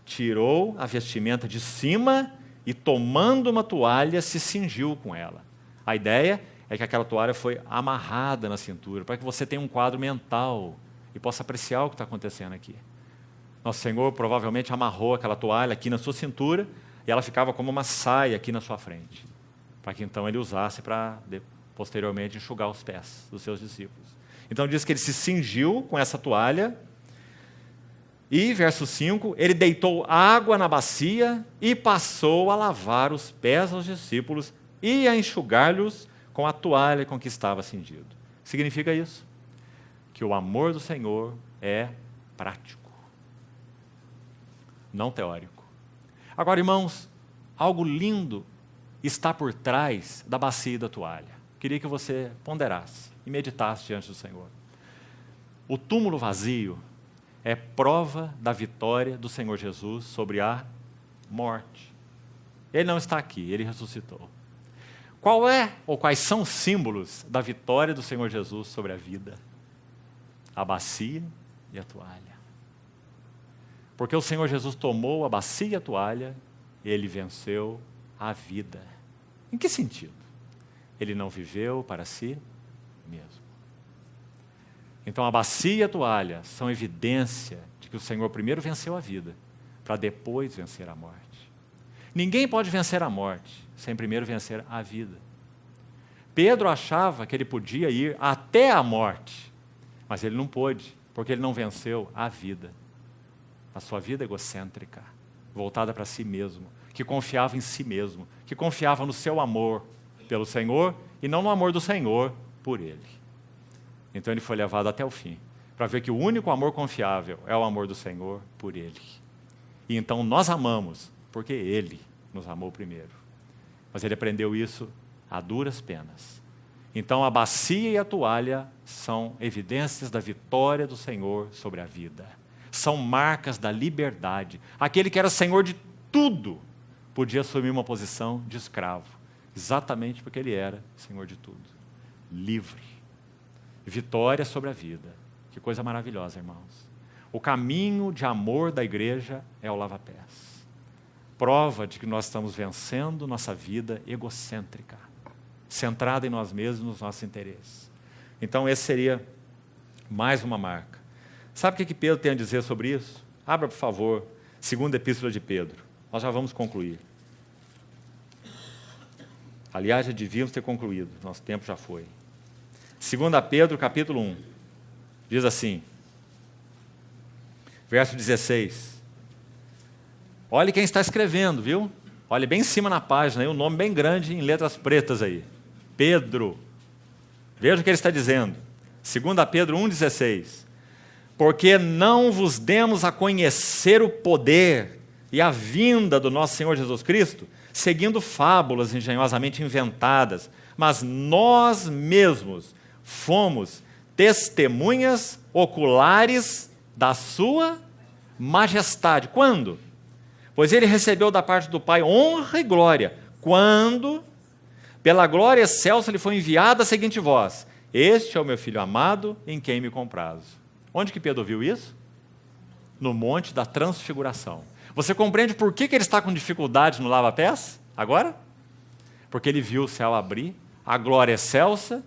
Tirou a vestimenta de cima e, tomando uma toalha, se cingiu com ela. A ideia é que aquela toalha foi amarrada na cintura, para que você tenha um quadro mental e possa apreciar o que está acontecendo aqui. Nosso Senhor provavelmente amarrou aquela toalha aqui na sua cintura e ela ficava como uma saia aqui na sua frente, para que então ele usasse para, posteriormente, enxugar os pés dos seus discípulos. Então diz que ele se cingiu com essa toalha e, verso 5, ele deitou água na bacia e passou a lavar os pés aos discípulos e a enxugar-lhes com a toalha com que estava cingido. Significa isso? Que o amor do Senhor é prático, não teórico. Agora, irmãos, algo lindo está por trás da bacia e da toalha. Queria que você ponderasse e meditasse diante do Senhor. O túmulo vazio é prova da vitória do Senhor Jesus sobre a morte. Ele não está aqui, ele ressuscitou. Qual é ou quais são os símbolos da vitória do Senhor Jesus sobre a vida? A bacia e a toalha. Porque o Senhor Jesus tomou a bacia e a toalha e ele venceu a vida. Em que sentido? Ele não viveu para si mesmo. Então a bacia e a toalha são evidência de que o Senhor primeiro venceu a vida para depois vencer a morte. Ninguém pode vencer a morte sem primeiro vencer a vida. Pedro achava que ele podia ir até a morte, mas ele não pôde, porque ele não venceu a vida. A sua vida egocêntrica, voltada para si mesmo, que confiava em si mesmo, que confiava no seu amor pelo Senhor e não no amor do Senhor por ele. Então ele foi levado até o fim, para ver que o único amor confiável é o amor do Senhor por ele. E então nós amamos, porque ele nos amou primeiro. Mas ele aprendeu isso a duras penas. Então a bacia e a toalha são evidências da vitória do Senhor sobre a vida. São marcas da liberdade. Aquele que era Senhor de tudo podia assumir uma posição de escravo, exatamente porque ele era Senhor de tudo. Livre. Vitória sobre a vida. Que coisa maravilhosa, irmãos. O caminho de amor da igreja é o lava-pés. Prova de que nós estamos vencendo nossa vida egocêntrica, centrada em nós mesmos, nos nossos interesses. Então, esse seria mais uma marca. Sabe o que Pedro tem a dizer sobre isso? Abra, por favor, segunda epístola de Pedro. Nós já vamos concluir. Aliás, já devíamos ter concluído, nosso tempo já foi. 2 Pedro, capítulo 1, diz assim, verso 16. Olhe quem está escrevendo, viu? Olhe bem em cima na página, aí, um nome bem grande em letras pretas aí. Pedro. Veja o que ele está dizendo. 2 Pedro 1,16. Porque não vos demos a conhecer o poder e a vinda do nosso Senhor Jesus Cristo, seguindo fábulas engenhosamente inventadas, mas nós mesmos fomos testemunhas oculares da sua majestade. Quando? Pois ele recebeu da parte do Pai honra e glória, quando, pela glória excelsa, lhe foi enviada a seguinte voz: este é o meu Filho amado, em quem me comprazo. Onde que Pedro ouviu isso? No Monte da Transfiguração. Você compreende por que ele está com dificuldade no lava-pés agora? Porque ele viu o céu abrir, a glória excelsa,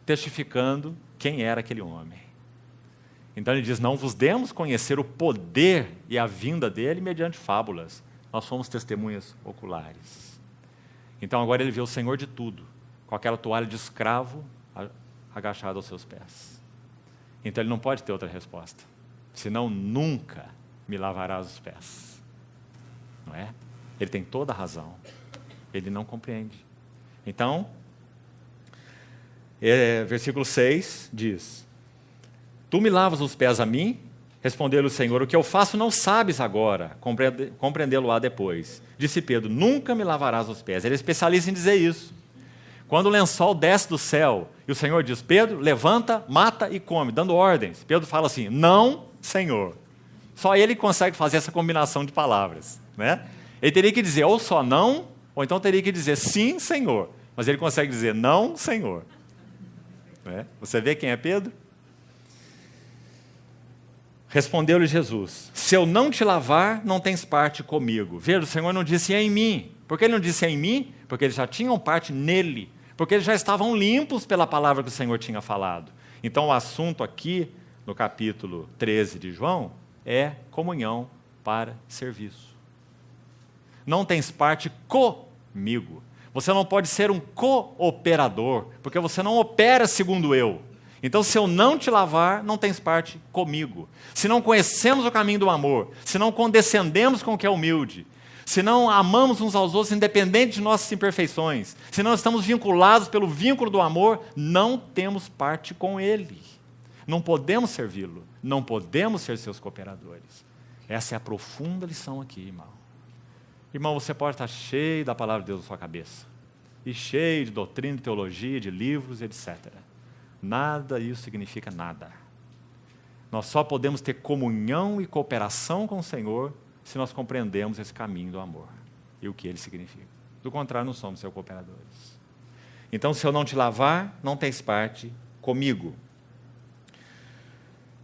testificando quem era aquele homem. Então ele diz, não vos demos conhecer o poder e a vinda dele mediante fábulas. Nós somos testemunhas oculares. Então agora ele vê o Senhor de tudo, com aquela toalha de escravo agachada aos seus pés. Então ele não pode ter outra resposta. Senão nunca me lavarás os pés. Não é? Ele tem toda a razão. Ele não compreende. Então, versículo 6 diz, tu me lavas os pés a mim? Respondeu-lhe o Senhor, o que eu faço não sabes agora, compreendê-lo-á depois. Disse Pedro, nunca me lavarás os pés. Ele é especialista em dizer isso. Quando o lençol desce do céu e o Senhor diz, Pedro, levanta, mata e come, dando ordens. Pedro fala assim, não, Senhor. Só ele consegue fazer essa combinação de palavras. Né? Ele teria que dizer ou só não, ou então teria que dizer sim, Senhor. Mas ele consegue dizer não, Senhor. Né? Você vê quem é Pedro? Respondeu-lhe Jesus, se eu não te lavar, não tens parte comigo. Veja, o Senhor não disse em mim. Por que ele não disse em mim? Porque eles já tinham parte nele. Porque eles já estavam limpos pela palavra que o Senhor tinha falado. Então o assunto aqui, no capítulo 13 de João, é comunhão para serviço. Não tens parte comigo. Você não pode ser um cooperador, porque você não opera segundo eu. Então, se eu não te lavar, não tens parte comigo. Se não conhecemos o caminho do amor, se não condescendemos com o que é humilde, se não amamos uns aos outros, independente de nossas imperfeições, se não estamos vinculados pelo vínculo do amor, não temos parte com Ele. Não podemos servi-lo, não podemos ser seus cooperadores. Essa é a profunda lição aqui, irmão. Irmão, você pode estar cheio da palavra de Deus na sua cabeça, e cheio de doutrina, de teologia, de livros, etc. Nada isso significa nada. Nós só podemos ter comunhão e cooperação com o Senhor se nós compreendemos esse caminho do amor e o que ele significa. Do contrário, não somos seus cooperadores. Então, se eu não te lavar, não tens parte comigo.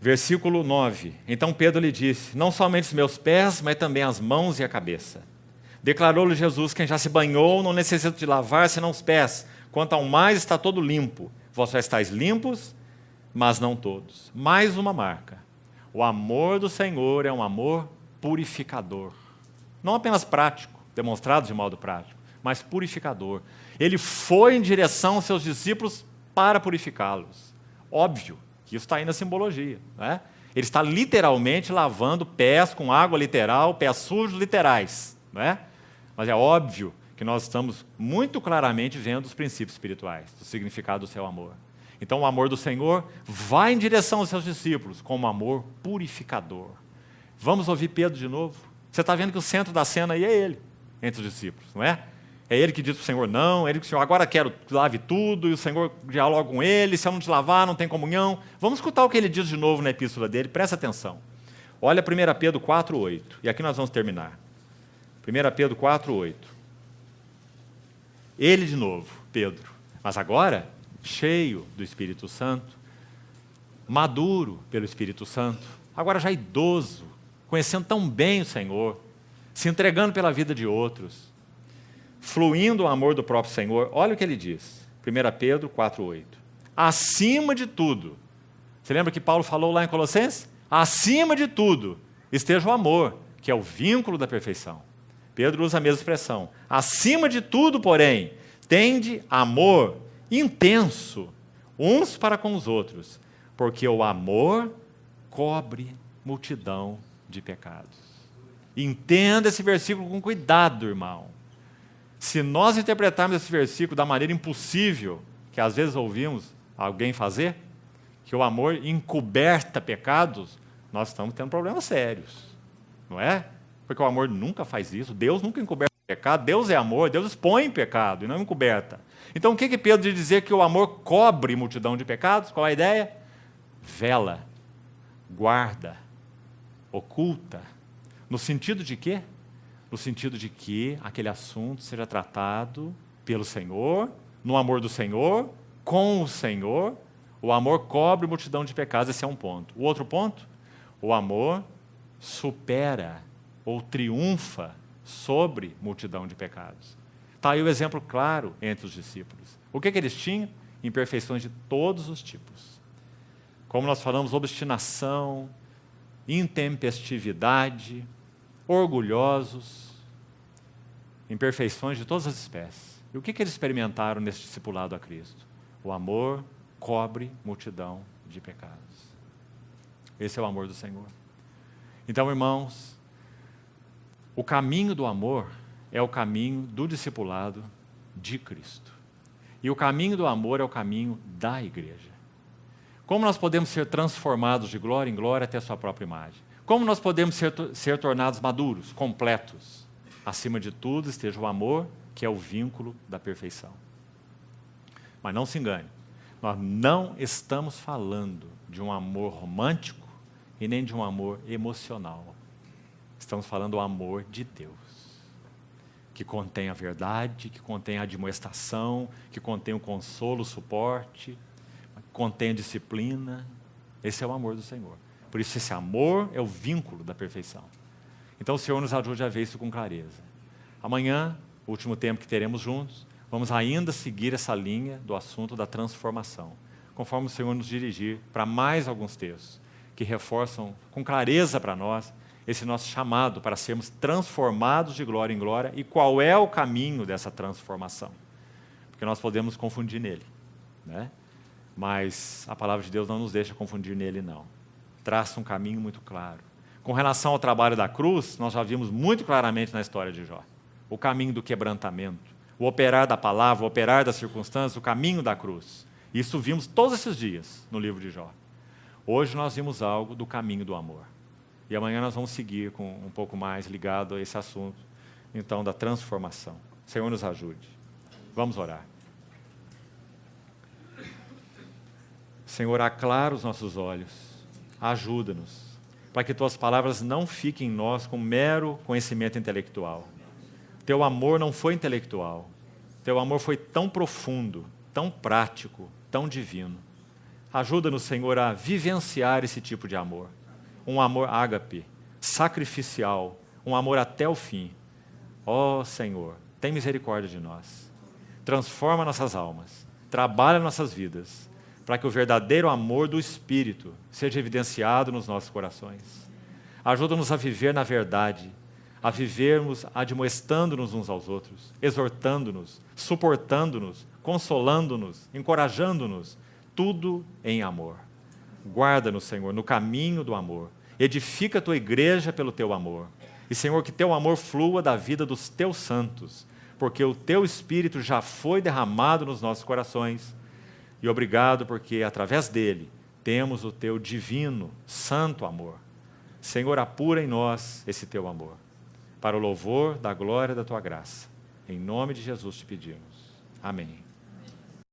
Versículo 9. Então Pedro lhe disse, não somente os meus pés, mas também as mãos e a cabeça. Declarou-lhe Jesus, quem já se banhou não necessita de lavar senão os pés, quanto ao mais está todo limpo. Vós já estáis limpos, mas não todos. Mais uma marca. O amor do Senhor é um amor purificador. Não apenas prático, demonstrado de modo prático, mas purificador. Ele foi em direção aos seus discípulos para purificá-los. Óbvio que isso está aí na simbologia, né? Ele está literalmente lavando pés com água literal, pés sujos literais, né? Mas é óbvio que nós estamos muito claramente vendo os princípios espirituais, do significado do seu amor. Então o amor do Senhor vai em direção aos seus discípulos como amor purificador. Vamos ouvir Pedro de novo? Você está vendo que o centro da cena aí é ele, entre os discípulos, não é? É ele que diz para o Senhor não, é ele que diz, Senhor, agora quero que lave tudo, e o Senhor dialoga com ele, se eu não te lavar, não tem comunhão. Vamos escutar o que ele diz de novo na epístola dele, presta atenção. Olha 1 Pedro 4,8, e aqui nós vamos terminar. 1 Pedro 4,8. Ele de novo, Pedro, mas agora cheio do Espírito Santo, maduro pelo Espírito Santo, agora já idoso, conhecendo tão bem o Senhor, se entregando pela vida de outros, fluindo o amor do próprio Senhor. Olha o que ele diz, 1 Pedro 4,8. Acima de tudo, você lembra que Paulo falou lá em Colossenses? Acima de tudo esteja o amor, que é o vínculo da perfeição. Pedro usa a mesma expressão. Acima de tudo, porém, tende amor intenso uns para com os outros, porque o amor cobre multidão de pecados. Entenda esse versículo com cuidado, irmão. Se nós interpretarmos esse versículo da maneira impossível, que às vezes ouvimos alguém fazer, que o amor encoberta pecados, nós estamos tendo problemas sérios, não é? Porque o amor nunca faz isso, Deus nunca encoberta pecado, Deus é amor, Deus expõe pecado e não encoberta. Então o que Pedro diz dizer que o amor cobre multidão de pecados? Qual é a ideia? Vela, guarda, oculta. No sentido de quê? No sentido de que aquele assunto seja tratado pelo Senhor, no amor do Senhor, com o Senhor. O amor cobre multidão de pecados, esse é um ponto. O outro ponto, o amor supera ou triunfa sobre multidão de pecados. Está aí o exemplo claro entre os discípulos. O que eles tinham? Imperfeições de todos os tipos. Como nós falamos, obstinação, intempestividade, orgulhosos, imperfeições de todas as espécies. E o que eles experimentaram nesse discipulado a Cristo? O amor cobre multidão de pecados. Esse é o amor do Senhor. Então, irmãos, o caminho do amor é o caminho do discipulado de Cristo. E o caminho do amor é o caminho da igreja. Como nós podemos ser transformados de glória em glória até a sua própria imagem? Como nós podemos ser tornados maduros, completos? Acima de tudo esteja o amor, que é o vínculo da perfeição. Mas não se engane, nós não estamos falando de um amor romântico e nem de um amor emocional. Estamos falando do amor de Deus, que contém a verdade, que contém a admoestação, que contém o consolo, o suporte, contém a disciplina. Esse é o amor do Senhor. Por isso, esse amor é o vínculo da perfeição. Então, o Senhor nos ajude a ver isso com clareza. Amanhã, o último tempo que teremos juntos, vamos ainda seguir essa linha do assunto da transformação, conforme o Senhor nos dirigir para mais alguns textos que reforçam com clareza para nós esse nosso chamado para sermos transformados de glória em glória e qual é o caminho dessa transformação. Porque nós podemos confundir nele, né? Mas a palavra de Deus não nos deixa confundir nele, não. Traça um caminho muito claro. Com relação ao trabalho da cruz, nós já vimos muito claramente na história de Jó. O caminho do quebrantamento, o operar da palavra, o operar das circunstâncias, o caminho da cruz. Isso vimos todos esses dias no livro de Jó. Hoje nós vimos algo do caminho do amor. E amanhã nós vamos seguir com um pouco mais ligado a esse assunto, então, da transformação. O Senhor nos ajude. Vamos orar. Senhor, aclara os nossos olhos, ajuda-nos, para que Tuas palavras não fiquem em nós com mero conhecimento intelectual. Teu amor não foi intelectual, Teu amor foi tão profundo, tão prático, tão divino. Ajuda-nos, Senhor, a vivenciar esse tipo de amor. Um amor ágape, sacrificial, um amor até o fim. Ó Senhor, tem misericórdia de nós. Transforma nossas almas, trabalha nossas vidas, para que o verdadeiro amor do Espírito seja evidenciado nos nossos corações. Ajuda-nos a viver na verdade, a vivermos admoestando-nos uns aos outros, exortando-nos, suportando-nos, consolando-nos, encorajando-nos, tudo em amor. Guarda-nos, Senhor, no caminho do amor. Edifica a tua igreja pelo teu amor. E, Senhor, que teu amor flua da vida dos teus santos, porque o teu Espírito já foi derramado nos nossos corações. E obrigado porque, através dele, temos o teu divino, santo amor. Senhor, apura em nós esse teu amor, para o louvor da glória da tua graça. Em nome de Jesus te pedimos. Amém.